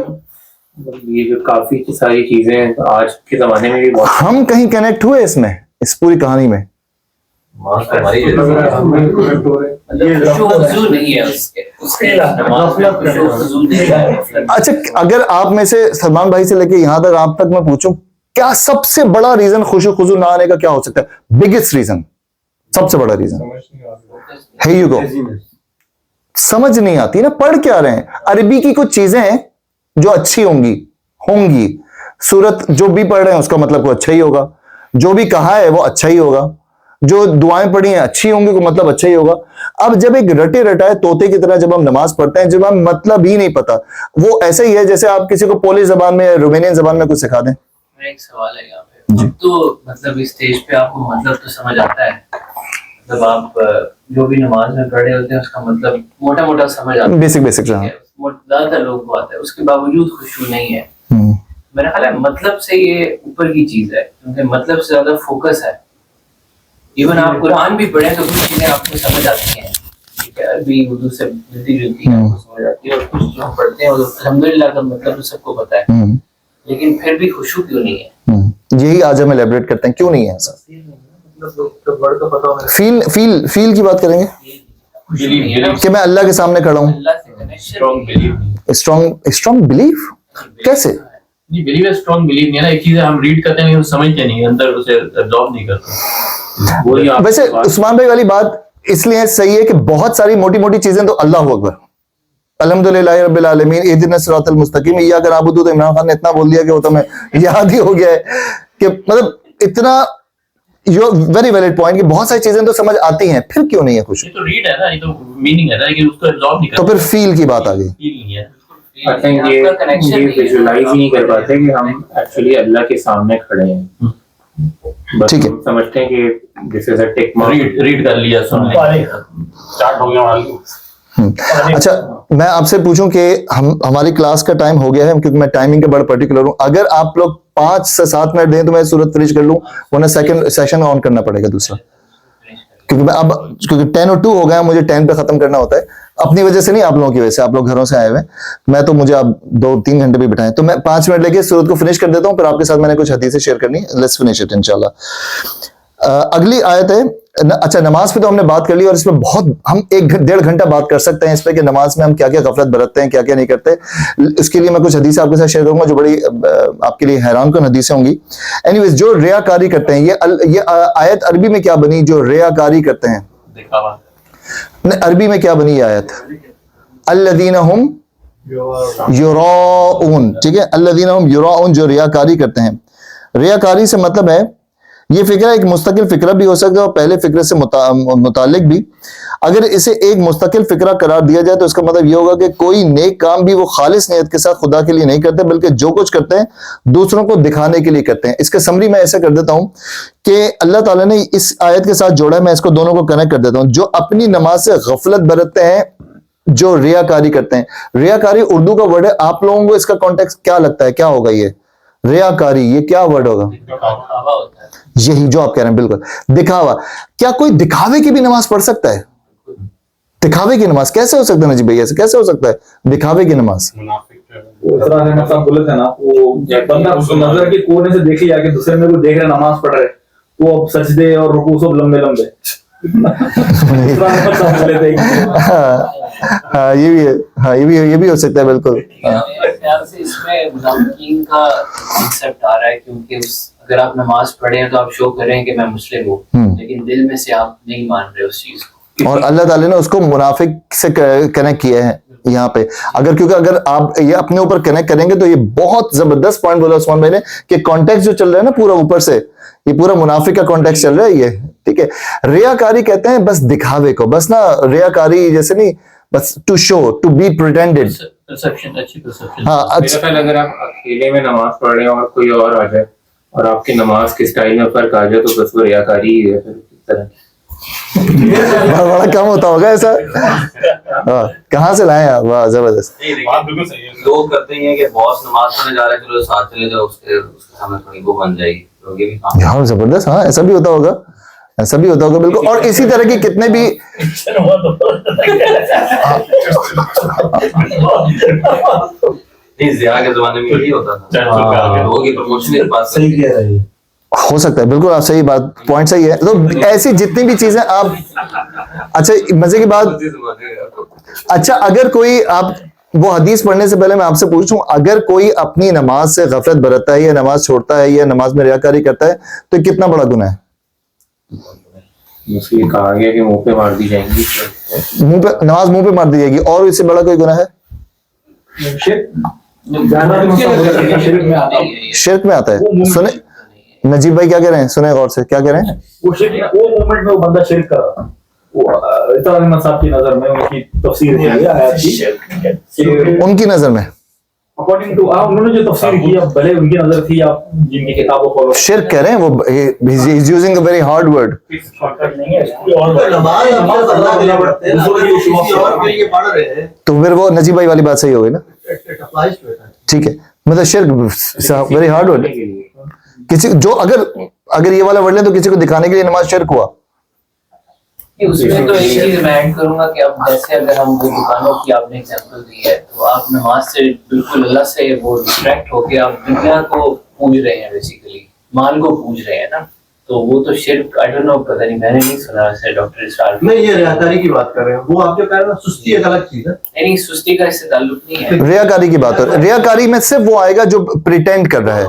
یہ جو کافی ساری چیزیں آج کے زمانے میں بھی بہت, ہم کہیں کنیکٹ ہوئے اس میں, اس پوری کہانی میں؟ جو حضور نہیں ہے اچھا اگر آپ میں سے سلمان بھائی سے لے کے یہاں تک آپ تک میں پوچھوں کیا سب سے بڑا ریزن خوشو خضو نہ آنے کا کیا ہو سکتا ہے؟ بگیسٹ ریزن، سب سے بڑا ریزن ہے یو گو، سمجھ نہیں آتی نا، پڑھ کیا رہے ہیں؟ عربی کی کچھ چیزیں ہیں جو اچھی ہوں گی، سورت جو بھی پڑھ رہے ہیں اس کا مطلب کوئی اچھا ہی ہوگا، جو بھی کہا ہے وہ اچھا ہی ہوگا، جو دعائیں پڑھی ہیں اچھی ہوں گی کو مطلب اچھا ہی ہوگا۔ اب جب ایک رٹے رٹائے طوطے کی طرح جب ہم نماز پڑھتے ہیں، جب ہم مطلب ہی نہیں پتا، وہ ایسے ہی ہے جیسے آپ کسی کو پولش زبان میں یا رومینین زبان میں کچھ سکھا دیں۔ میرا ایک سوال ہے یہاں پہ، تو مطلب اس اسٹیج پہ آپ کو مطلب تو سمجھ آتا ہے، مطلب آپ جو بھی نماز میں پڑھے ہوتے ہیں اس کا مطلب موٹا موٹا سمجھ آتا ہے، بیسک زیادہ تر لوگوں کو آتا ہے، اس کے باوجود خشوع نہیں ہے۔ میرا خیال ہے مطلب سے یہ اوپر کی چیز ہے، کیونکہ مطلب سے زیادہ فوکس ہے۔ ایون آپ قرآن بھی پڑھیں تو کچھ چیزیں آپ کو سمجھ آتی ہیں، ٹھیک ہے، عربی اردو سے ملتی جلتی ہیں، آپ کو سمجھ آتی ہے، اور کچھ جو ہم پڑھتے ہیں الحمدللہ کا مطلب تو سب کو پتہ ہے، لیکن پھر بھی خشوع کیوں نہیں ہے؟ یہی آج ہم ایلیبریٹ کرتے ہیں، کیوں نہیں ہے ایسا؟ فیل کی بات کریں گے کہ میں اللہ کے سامنے کھڑا ہوں، اسٹرانگ بلیف کیسے؟ بلیو اسٹرانگ بلیو نہیں ہے نا، ایک چیز ہے ہم ریڈ کرتے ہیں سمجھتے نہیں، اندر اسے ابزارب نہیں کرتے۔ ویسے عثمان بھائی والی بات اس لیے صحیح ہے کہ بہت ساری موٹی موٹی چیزیں تو اللہ اکبر، الحمدللہ رب العالمین اہدنا الصراط المستقیم، ایاک نعبد، تو عمران خان نے اتنا بول دیا کہ وہ تو میں یاد ہی ہو گیا ہے کہ مطلب اتنا ویری ویلڈ پوائنٹ کہ بہت ساری چیزیں تو سمجھ آتی ہیں، پھر کیوں نہیں ہے خوشی؟ یہ تو ریڈ ہے نا، یہ تو میننگ ہے نا، لیکن اس کو ابزارب نہیں کرتے، تو پھر فیل کی بات آ گئی۔ فیل نہیں ہے۔ I think یہ ویژولائی نہیں کر پاتے کہ ہم ایکچولی اللہ کے سامنے کھڑے ہیں، ٹھیک ہے، سمجھتے ہیں کہ دس از اے ٹک مارک، ریڈ کر لیا، سن لیا، اسٹارٹ ہو گیا والی۔ اچھا میں آپ سے پوچھوں کہ ہماری کلاس کا ٹائم ہو گیا ہے، کیونکہ میں ٹائمنگ کا بڑا پرٹیکولر ہوں، اگر آپ لوگ 5 سے 7 منٹ دیں تو میں صورت فنش کر لوں، ورنہ سیکنڈ سیشن آن کرنا پڑے گا دوسرا، کیونکہ میں اب 10 اور 2 ہو گیا، مجھے 10 پہ ختم کرنا ہوتا ہے، اپنی وجہ سے نہیں، آپ لوگوں کی وجہ سے، آپ لوگ گھروں سے آئے ہوئے، میں تو مجھے اب 2-3 گھنٹے بھی بٹھائیں، تو میں 5 منٹ لے کے صورت کو فنش کر دیتا ہوں، پھر آپ کے ساتھ میں نے کچھ حدیثیں شیئر کرنی ہے، لیٹس فنش اٹ انشاءاللہ۔ اگلی آیت ہے، اچھا نماز پہ تو ہم نے بات کر لی، اور اس پہ بہت ہم 1-1.5 گھنٹہ بات کر سکتے ہیں اس پہ کہ نماز میں ہم کیا کیا غفلت برتتے ہیں، کیا کیا نہیں کرتے، اس کے لیے میں کچھ حدیثیں آپ کے ساتھ شیئر کروں گا جو بڑی آپ کے لیے حیران کن حدیثیں ہوں گی۔ اینی ویز جو ریاکاری کرتے ہیں، یہ آیت عربی میں کیا بنی؟ جو ریاکاری کرتے ہیں، عربی میں کیا بنی یہ آیت؟ الذین ہم یراؤن، ٹھیک ہے، الذین ہم یراؤن، جو ریاکاری کرتے ہیں۔ ریاکاری سے مطلب ہے، یہ فکرہ ایک مستقل فکرہ بھی ہو سکتا ہے اور پہلے فکرے سے متعلق بھی۔ اگر اسے ایک مستقل فکرہ قرار دیا جائے تو اس کا مطلب یہ ہوگا کہ کوئی نیک کام بھی وہ خالص نیت کے ساتھ خدا کے لیے نہیں کرتے، بلکہ جو کچھ کرتے ہیں دوسروں کو دکھانے کے لیے کرتے ہیں۔ اس کا سمری میں ایسا کر دیتا ہوں کہ اللہ تعالیٰ نے اس آیت کے ساتھ جوڑا ہے، میں اس کو دونوں کو کنیکٹ کر دیتا ہوں۔ جو اپنی نماز سے غفلت برتتے ہیں، جو ریاکاری کرتے ہیں۔ ریاکاری اردو کا ورڈ ہے، آپ لوگوں کو اس کا کانٹیکسٹ کیا لگتا ہے، کیا ہوگا یہ ریاکاری؟ یہ کیا ورڈ ہوگا؟ یہی جو آپ کہہ رہے ہیں، بالکل دکھاوا۔ کیا کوئی دکھاوے کی بھی نماز پڑھ سکتا ہے؟ دکھاوے کی نماز کیسے ہو سکتا ہے نجیب بھائی؟ ایسے کیسے ہو سکتا ہے دکھاوے کی نماز؟ بولے تھے نا، وہ بندہ نظر کے کونے سے دیکھے جا کے دوسرے میں کو دیکھ رہے نماز پڑھ رہے، وہ اب سجدے اور رکوع سب لمبے لمبے۔ ہاں یہ بھی ہے، ہاں یہ بھی ہو سکتا ہے، بالکل۔ خیال سے اس میں منافقین کا کنسپٹ آ رہا ہے، کیونکہ اگر آپ نماز پڑھیں تو آپ شو کریں کہ میں مسلم ہوں، لیکن دل میں سے آپ نہیں مان رہے اس چیز کو، اور اللہ تعالیٰ نے اس کو منافق سے کنیکٹ کیا ہے یہاں پہ۔ کیونکہ اگر آپ یہ اپنے اوپر کنیکٹ کریں گے تو یہ بہت زبردست پوائنٹ بولا عثمان بھائی نے کہ کانٹیکس جو چل رہا ہے نا پورا اوپر سے، یہ پورا منافق کا کانٹیکس چل رہا ہے یہ، ٹھیک ہے۔ ریاکاری کہتے ہیں بس دکھاوے کو، بس نا ریاکاری جیسے نہیں، بس ٹو شو، ٹو بی پریٹینڈڈ۔ ہاں میرا خیال اگر آپ اکیلے میں نماز پڑھ رہے ہیں اور کوئی اور آ جائے اور آپ کی نماز کے سٹائل میں فرق آ جائے تو بس وہ ریاکاری ہی ہے پھر کس طرح۔ بڑا کم ہوتا ہوگا ایسا، کہاں سے لائے آپ؟ واہ زبردست۔ لوگ کرتے ہیں کہ باس نماز پڑھنے جا رہے ہیں، چلو ساتھ چلے جاؤ، اس کے سامنے تھوڑی وہ بن جائے گی، لوگ یہ بھی کام یار زبردست، ہاں ایسا بھی ہوتا ہوگا، ایسا بھی ہوتا ہوگا بالکل۔ اور اسی طرح کی کتنے بھی ضیاء کے زمانے میں یہی ہوتا تھا، لوگوں کی پروموشن کے پاس صحیح کہہ رہے ہیں، ہو سکتا ہے، بالکل آپ صحیح بات، پوائنٹ صحیح ہے۔ تو ایسی جتنی بھی چیزیں آپ، اچھا مزے کی بات، اچھا اگر کوئی آپ وہ حدیث پڑھنے سے پہلے میں آپ سے پوچھوں, اگر کوئی اپنی نماز سے غفلت برتتا ہے یا نماز چھوڑتا ہے یا نماز میں ریاکاری کرتا ہے تو کتنا بڑا گناہ ہے؟ اس لیے کہا گیا کہ منہ پہ مار دی جائیں گی, منہ پہ نماز منہ پہ مار دی جائے گی. اور اس سے بڑا کوئی گناہ ہے؟ شرک میں آتا ہے. سنیں نجیب بھائی کیا کہہ رہے ہیں, سنیں غور سے, کیا کہہ رہے ہیں؟ وہ شرک, وہ مومنٹ میں وہ بندہ شرک کر رہا تھا. اطہار احمد صاحب کی نظر میں, ان کی تفسیر کی ہے آیت کی, ان کی نظر میں اکارڈنگ ٹو انہوں نے جو تفسیر کی, اب بھلے ان کی نظر تھی, آپ جن کی کتابوں کو شرک کہہ رہے ہیں, وہ he's using a very hard word. نہیں ہے, نماز اللہ کے لیے پڑھتے ہیں, کسی اور کے لیے پڑھ رہے ہیں, تو پھر وہ نجیب بھائی والی بات صحیح ہو گئی نا, ٹھیک ہے. مطلب شرک ویری ہارڈ ورڈ. کسی جو اگر یہ والا ورڈ لیں تو کسی کو دکھانے کے لیے نماز شرک ہوا. اس میں تو ایک چیز میں ایڈ کروں گا کہ اب جیسے اگر ہم وہ دکانوں کی آپ نے ایگزامپل دی ہے, تو آپ نماز سے بالکل اللہ سے وہ ڈسٹریکٹ ہو کے آپ دنیا کو پوج رہے ہیں, بیسیکلی مال کو پوج رہے ہیں نا, تو وہ تو شرک آئی ڈونٹ نو, پتہ نہیں, میں نے نہیں سنا ویسے ڈاکٹر اسرار نہیں یہ ریاکاری کی بات کر رہے ہیں, وہ آپ جو کہہ رہے ہیں سستی ایک الگ چیز ہے. نہیں, سستی کا اس سے تعلق نہیں ہے. ریاکاری کی بات ہو رہی ہے, ریاکاری میں صرف وہ آئے گا جو پریٹینڈ کر رہا ہے.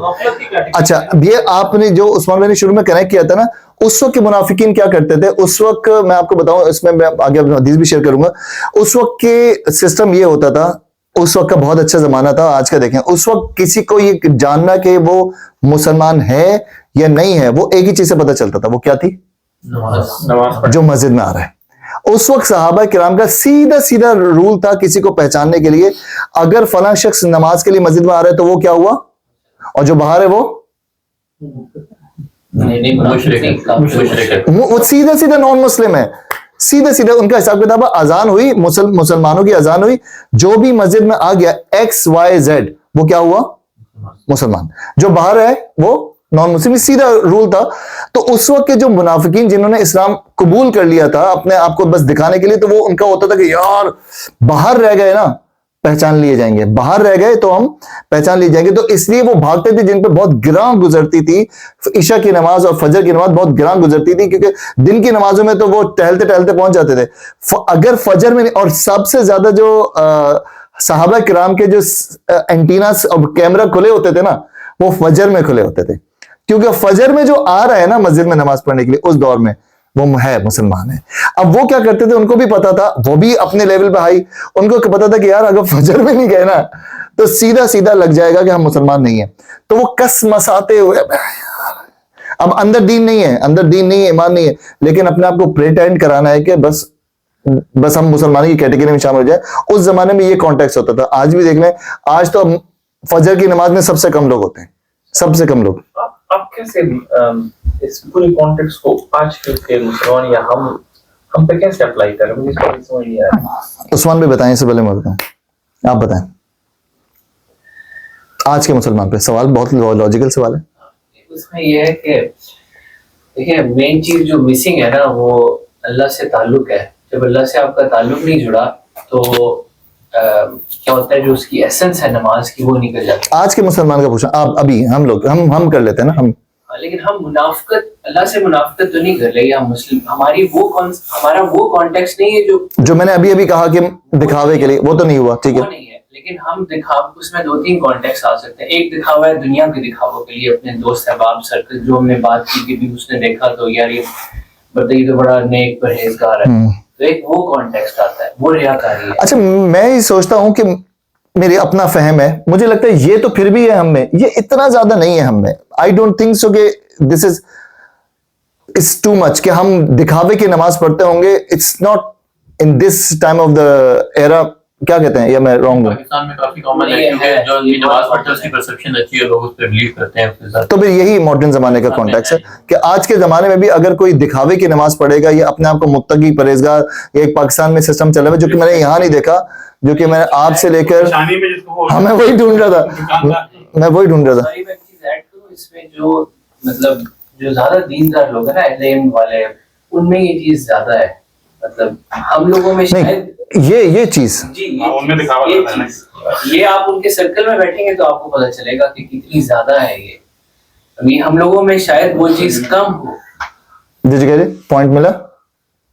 اچھا یہ آپ نے جو عثمان بھائی نے شروع میں کنیکٹ کیا تھا نا, اس وقت کے منافقین کیا کرتے تھے, اس وقت میں آپ کو بتاؤں, اس میں آگے حدیث بھی شیئر کروں گا. اس وقت کے سسٹم یہ ہوتا تھا, اس وقت کا بہت اچھا زمانہ تھا, آج کا دیکھیں, اس وقت کسی کو یہ جاننا کہ وہ مسلمان ہے یا نہیں ہے, وہ ایک ہی چیز سے پتہ چلتا تھا, وہ کیا تھی؟ نماز جو مسجد میں آ رہا ہے. اس وقت صحابہ کرام کا سیدھا سیدھا رول تھا کسی کو پہچاننے کے لیے, اگر فلاں شخص نماز کے لیے مسجد میں آ رہا ہے تو وہ کیا ہوا, اور جو باہر ہے وہ سیدھا سیدھا نان مسلم ہے. سیدھا سیدھا ان کا حساب کتاب, اذان ہوئی, مسلمانوں کی اذان ہوئی, جو بھی مسجد میں آ گیا ایکس وائی زیڈ, وہ کیا ہوا, مسلمان. جو باہر ہے وہ نان مسلم. سیدھا رول تھا. تو اس وقت کے جو منافقین جنہوں نے اسلام قبول کر لیا تھا اپنے آپ کو بس دکھانے کے لیے, تو وہ ان کا ہوتا تھا کہ یار باہر رہ گئے نا پہچان لیے جائیں گے, باہر رہ گئے تو ہم پہچان لیے جائیں گے. تو اس لیے وہ بھاگتے تھے جن پہ بہت گراں گزرتی تھی, عشاء کی نماز اور فجر کی نماز بہت گراں گزرتی تھی, کیونکہ دن کی نمازوں میں تو وہ ٹہلتے ٹہلتے پہنچ جاتے تھے. اگر فجر میں, اور سب سے زیادہ جو صحابہ کرام کے جو اینٹینا اور کیمرہ کھلے ہوتے تھے نا, وہ فجر میں کھلے ہوتے تھے, کیونکہ فجر میں جو آ رہا ہے نا مسجد میں نماز پڑھنے کے لیے اس دور میں, وہ ہے مسلمان ہے. اب وہ کیا کرتے تھے, ان کو بھی پتا تھا, وہ بھی اپنے لیول پہ ہائی, ان کو پتا تھا کہ یار اگر فجر میں نہیں گئے نا تو سیدھا سیدھا لگ جائے گا کہ ہم مسلمان نہیں ہیں. تو وہ کس مساتے ہوئے, اب اندر دین نہیں ہے, اندر دین نہیں ہے, ایمان نہیں ہے, لیکن اپنے آپ کو پریٹینڈ کرانا ہے کہ بس ہم مسلمانوں کی کیٹیگری میں شامل ہو جائے. اس زمانے میں یہ کانٹیکس ہوتا تھا. آج بھی دیکھ لیں, آج تو فجر کی نماز میں سب سے کم لوگ ہوتے ہیں, سب سے کم لوگ. آپ کیسے اس پورے کانٹیکس کو آج کے مسلمان یا ہم پہ کیسے اپلائی کریں, مجھے سمجھ نہیں آ رہا. عثمان بھی بتائیں, اس سے پہلے میں بتاؤں, آپ بتائیں آج کے مسلمان پہ. سوال بہت لاجیکل سوال ہے. اس میں یہ ہے کہ دیکھیں مین چیز جو مسنگ ہے نا, وہ اللہ سے تعلق ہے. جب اللہ سے آپ کا تعلق نہیں جڑا تو کیا ہوتا ہے, جو اس کی ایسنس ہے نماز کی وہ نکل جاتی ہے. آج کے مسلمان کا پوچھنا, آپ ابھی ہم لوگ ہم کر لیتے ہیں نا, ہم لیکن ہم منافقت, اللہ سے منافقت تو نہیں کر رہے, ہم مسلم, ہمارا وہ کانٹیکس نہیں ہے جو میں نے ابھی کہا کہ دکھاوے کے لیے, وہ تو نہیں ہوا, ٹھیک وہ ہے. نہیں ہے. لیکن ہم اس میں 2-3 کانٹیکس آ سکتے ہیں. ایک دکھاوا ہے دنیا کے دکھاووں کے لیے, اپنے دوست احباب سرکل, جو ہم نے بات کی کہ بھی اس نے دیکھا تو یار یہ بتائیے تو بڑا نیک پرہیزگار ہے, تو ایک وہ کانٹیکسٹ آتا ہے, وہ ریاکاری ہے. اچھا میں یہ سوچتا ہوں کہ میری اپنا فہم ہے, مجھے لگتا ہے یہ تو پھر بھی ہے ہم میں, یہ اتنا زیادہ نہیں ہے ہم میں. آئی ڈونٹ تھنک سو کہ دس از ٹو مچ کہ ہم دکھاوے کی نماز پڑھتے ہوں گے. It's not in this time of the era, کیا کہتے ہیں, یا میں رانگ ہوں؟ پاکستان میں کافی کامن ہے کیونکہ جو نماز پڑھتے ہیں اس کی پرسپشن اچھی ہے, لوگ اس پہ بلیو کرتے ہیں اس کے ساتھ. تو پھر یہی ماڈرن زمانے کا کانٹیکس ہے کہ آج کے زمانے میں بھی اگر کوئی دکھاوے کی نماز پڑھے گا یا اپنے آپ کو متقی پرہیزگار, یا ایک پاکستان میں سسٹم چلا ہوا جو کہ میں نے یہاں نہیں دیکھا, جو کہ میں نے آپ سے لے کر, ہاں میں وہی ڈھونڈ رہا تھا. اس میں جو مطلب جو زیادہ دیندار لوگ ہیں نا, اہل علم والے, ان میں یہ چیز زیادہ ہے. مطلب ہم لوگوں میں شاید یہ چیز جی یہ آپ ان کے سرکل میں بیٹھیں گے تو آپ کو پتہ چلے گا کہ کتنی زیادہ ہے یہ. ابھی ہم لوگوں میں شاید وہ چیز کم ہو. جی کہہ رہے پوائنٹ ملا.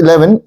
11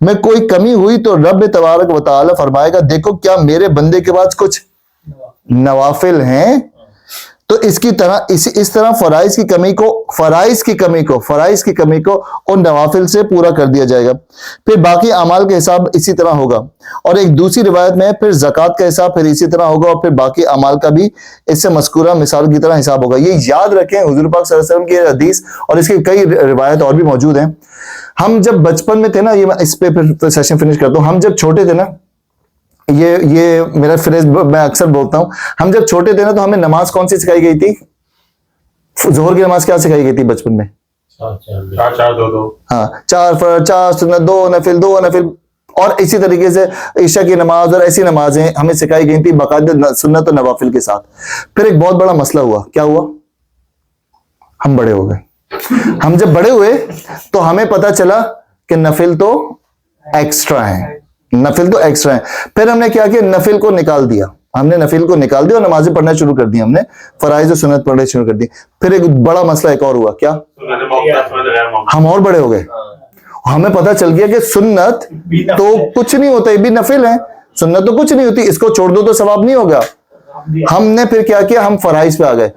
میں کوئی کمی ہوئی تو رب تبارک و تعالی فرمائے گا دیکھو کیا میرے بندے کے پاس کچھ نوافل ہیں، تو اس کی طرح اس طرح فرائض کی کمی کو ان نوافل سے پورا کر دیا جائے گا. پھر باقی اعمال کا حساب اسی طرح ہوگا. اور ایک دوسری روایت میں پھر زکوٰۃ کا حساب پھر اسی طرح ہوگا، اور پھر باقی اعمال کا بھی اس سے مذکورہ مثال کی طرح حساب ہوگا. یہ یاد رکھیں حضور پاک صلی اللہ علیہ وسلم کی حدیث، اور اس کی کئی روایت اور بھی موجود ہیں. ہم جب بچپن میں تھے نا، یہ اس پہ پھر سیشن فنش کرتا ہوں، ہم جب چھوٹے تھے نا، یہ میرا فریز میں اکثر بولتا ہوں، ہم جب چھوٹے تھے نا تو ہمیں نماز کون سی سکھائی گئی تھی؟ ظہر کی نماز کیا سکھائی گئی تھی بچپن میں؟ 4-4-2-2. ہاں، 4 فرض 4 سنت 2 نفل. اور اسی طریقے سے عشاء کی نماز اور ایسی نمازیں ہمیں سکھائی گئی تھی باقاعدہ سنت اور نوافل کے ساتھ. پھر ایک بہت بڑا مسئلہ ہوا. کیا ہوا؟ ہم بڑے ہو گئے. ہم جب بڑے ہوئے تو ہمیں پتا چلا کہ نفل تو ایکسٹرا ہیں. پھر ہم نے کیا کہ نفل کو نکال دیا. اور نمازیں پڑھنا شروع کر دی. ہم نے فرائض و سنت پڑھنا شروع کر دی. پھر ایک بڑا مسئلہ ایک اور ہوا. کیا؟ ہم اور بڑے ہو گئے. ہمیں پتا چل گیا کہ سنت تو کچھ نہیں ہوتا، یہ بھی نفل ہے. سنت تو کچھ نہیں ہوتی، اس کو چھوڑ دو تو ثواب نہیں ہوگا. ہم نے پھر کیا کیا؟ ہم فرائض پہ آ گئے.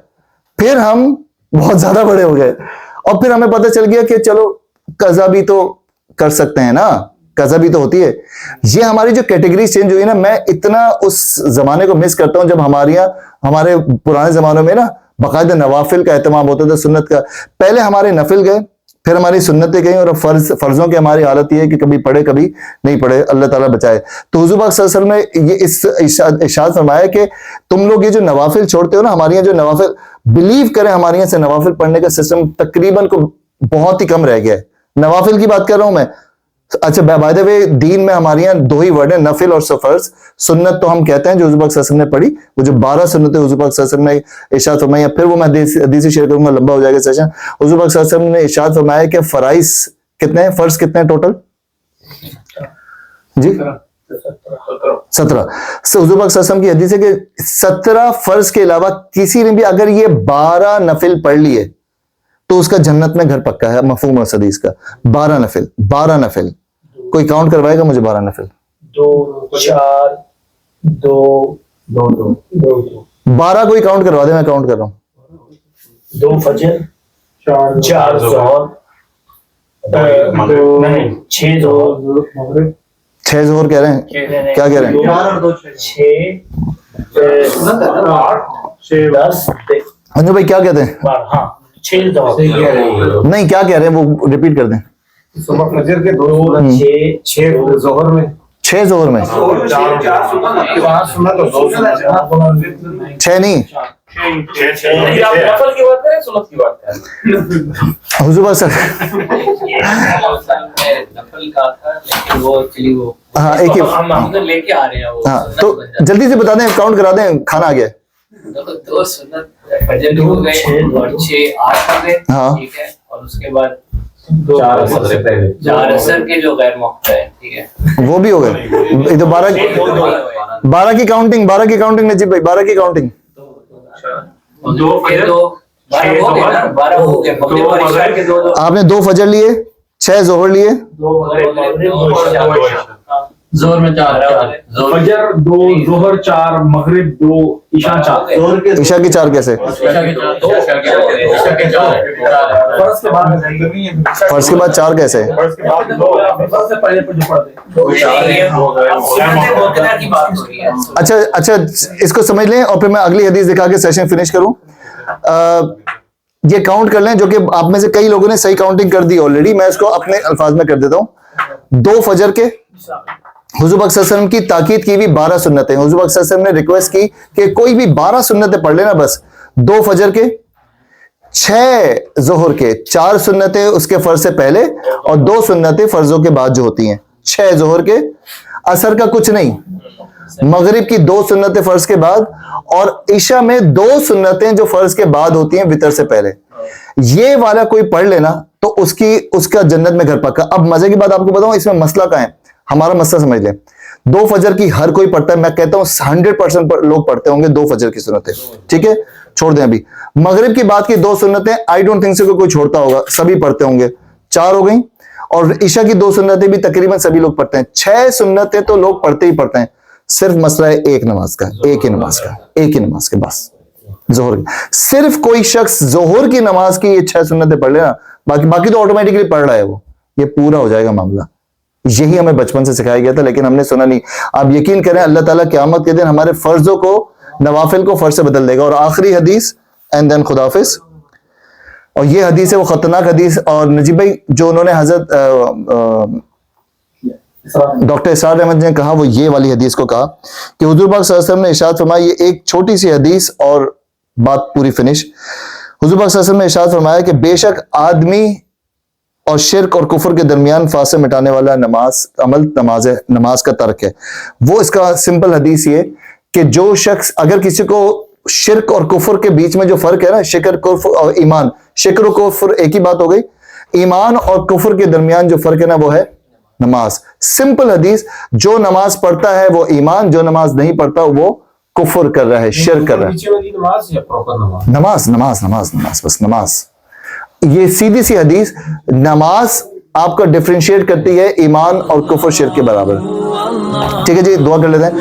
پھر ہم بہت زیادہ بڑے ہو گئے، اور پھر ہمیں پتا چل گیا کہ چلو قضا بھی تو کر سکتے ہیں نا، قضا بھی تو ہوتی ہے. یہ ہماری جو کیٹیگری چینج ہوئی نا، میں اتنا اس زمانے کو مس کرتا ہوں جب ہمارے پرانے زمانوں میں نا باقاعدہ نوافل کا اہتمام ہوتا تھا، سنت کا. پہلے ہمارے نفل گئے، پھر ہماری سنتیں گئیں، اور فرضوں کی ہماری حالت یہ ہے کہ کبھی پڑھے کبھی نہیں پڑھے، اللہ تعالیٰ بچائے. تو حضور پاک صلی اللہ علیہ وسلم نے یہ اس ارشاد فرمایا کہ تم لوگ یہ جو نوافل چھوڑتے ہو نا، ہمارے یہاں جو نوافل، بلیو کریں ہمارے یہاں سے نوافل پڑھنے کا سسٹم تقریباً کو بہت ہی کم رہ گیا ہے. نوافل کی بات کر رہا ہوں میں. اچھا بائی دا وے، دین میں ہمارے یہاں 2 ہی ورڈ ہیں، نفل اور فرض. سنت تو ہم کہتے ہیں جو حضور پاک صلی اللہ علیہ وسلم نے پڑھی، وہ جو 12 سنتیں حضور پاک صلی اللہ علیہ وسلم نے ارشاد فرمایا. پھر وہ میں حدیث شیئر کروں گا، لمبا ہو جائے گا سیشن. حضور پاک صلی اللہ علیہ وسلم نے ارشاد فرمایا کہ فرائض کتنے ہیں، فرض کتنے ہیں ٹوٹل؟ جی 17. حضور پاک صلی اللہ علیہ وسلم کی حدیث ہے کہ 17 فرض کے علاوہ کسی نے بھی اگر یہ 12 نفل پڑھ لیے تو اس کا جنت میں گھر پکا ہے. مفہوم اس حدیث کا 12 نفل. کوئی کاؤنٹ کروائے گا مجھے 12 نفل؟ 2 4 2 2 12 کوئی کاؤنٹ کروا دے، میں کاؤنٹ کر رہا ہوں. 2 فجر 4 ظہر 6 ظہر 6 ظہر کہہ رہے ہیں؟ کیا کہہ رہے ہیں؟ 4 اور 2 6 8 10 انجو بھائی کیا کہتے ہیں؟ ہاں 6 ظہر نہیں کیا کہہ رہے ہیں وہ ریپیٹ کر دیں. صبح فجر کے 2 6 ظہر میں 6 ظہر میں 6 نہیں. حضور پاک ہاں ایک ہی. ہاں تو جلدی سے بتا دیں، کاؤنٹ کرا دیں، کھانا آ گیا. 2 سنت فجر ہو گئے اور 6 8 ہو گئے، ٹھیک ہے. اور اس کے بعد 4 اثر کے جو غیر موقع ہے، ٹھیک ہے، وہ بھی ہو گئے. یہ تو 12 کی کاؤنٹنگ نجیب بھائی، 12 کی کاؤنٹنگ. 12 ہو گئے. آپ نے 2 فجر لیے، 6 ظہر لیے، ظہر میں 4 فجر 2 ظہر 4 مغرب 2 عشاء 4. عشاء کی 4 کیسے؟ فرض کے بعد 4 کیسے؟ اچھا اس کو سمجھ لیں اور پھر میں اگلی حدیث دکھا کے سیشن فنش کروں. یہ کاؤنٹ کر لیں، جو کہ آپ میں سے کئی لوگوں نے صحیح کاؤنٹنگ کر دی آلریڈی. میں اس کو اپنے الفاظ میں کر دیتا ہوں. 2 فجر کے حضور پاک صلی اللہ علیہ وسلم کی تاکید کی بھی 12 سنتیں. حضور پاک صلی اللہ علیہ وسلم نے ریکویسٹ کی کہ کوئی بھی 12 سنتیں پڑھ لینا بس. 2 فجر کے، 6 ظہر کے، 4 سنتیں اس کے فرض سے پہلے اور 2 سنتیں فرضوں کے بعد جو ہوتی ہیں. 6 ظہر کے، عصر کا کچھ نہیں، مغرب کی 2 سنتیں فرض کے بعد، اور عشاء میں 2 سنتیں جو فرض کے بعد ہوتی ہیں وتر سے پہلے. یہ والا کوئی پڑھ لینا تو اس کا جنت میں گھر پکا. اب مزے کی بات آپ کو بتاؤں، اس میں مسئلہ کہاں ہے؟ ہمارا مسئلہ سمجھ لیں. 2 فجر کی ہر کوئی پڑھتا ہے، میں کہتا ہوں 100% لوگ پڑھتے ہوں گے 2 فجر کی سنتیں، ٹھیک ہے، چھوڑ دیں. ابھی مغرب کی بات کی 2 سنتیں آئی ڈونٹ تھنک سے کوئی چھوڑتا ہوگا، سبھی پڑھتے ہوں گے. 4 ہو گئیں. اور عشاء کی 2 سنتیں بھی تقریباً سبھی لوگ پڑھتے ہیں. 6 سنتیں تو لوگ پڑھتے ہی پڑھتے ہیں. صرف مسئلہ ہے ایک نماز کا, ایک ہی نماز کا بس, ظہر کی. صرف کوئی شخص ظہر کی نماز کی یہ 6 سنتیں پڑھ لے نا, باقی تو آٹومیٹکلی پڑھ رہا ہے, وہ یہ پورا ہو جائے گا معاملہ. یہی ہمیں بچپن سے سکھایا گیا تھا لیکن ہم نے سنا نہیں. آپ یقین کریں اللہ تعالیٰ قیامت کے دن ہمارے فرضوں کو, نوافل کو فرض سے بدل دے گا. اور آخری حدیث اینڈ دین خداحافظ, اور یہ حدیث ہے وہ خطرناک حدیث. اور نجیب بھائی جو انہوں نے حضرت ڈاکٹر اسرار احمد نے کہا, وہ یہ والی حدیث کو کہا کہ حضور پاک صلی اللہ علیہ وسلم نے ارشاد فرمایا, یہ ایک چھوٹی سی حدیث اور بات پوری فنش. حضور پاک صلی اللہ علیہ وسلم نے ارشاد فرمایا کہ بے شک آدمی اور شرک اور کفر کے درمیان فاصلہ مٹانے والا نماز کا ترک ہے. وہ اس کا سمپل حدیث یہ کہ جو شخص, اگر کسی کو شرک اور کفر کے بیچ میں جو فرق ہے نا, شکر کفر اور ایمان, شکر و کفر ایک ہی بات ہو گئی, ایمان اور کفر کے درمیان جو فرق ہے نا وہ ہے نماز. سمپل حدیث, جو نماز پڑھتا ہے وہ ایمان, جو نماز نہیں پڑھتا وہ کفر کر رہا ہے, شرک کر رہا ہے. نماز بس نماز. یہ سیدھی سی حدیث, نماز آپ کا ڈفرینشیٹ کرتی ہے ایمان اور کفر شرک کے برابر. ٹھیک ہے جی, دعا کر لیتے ہیں.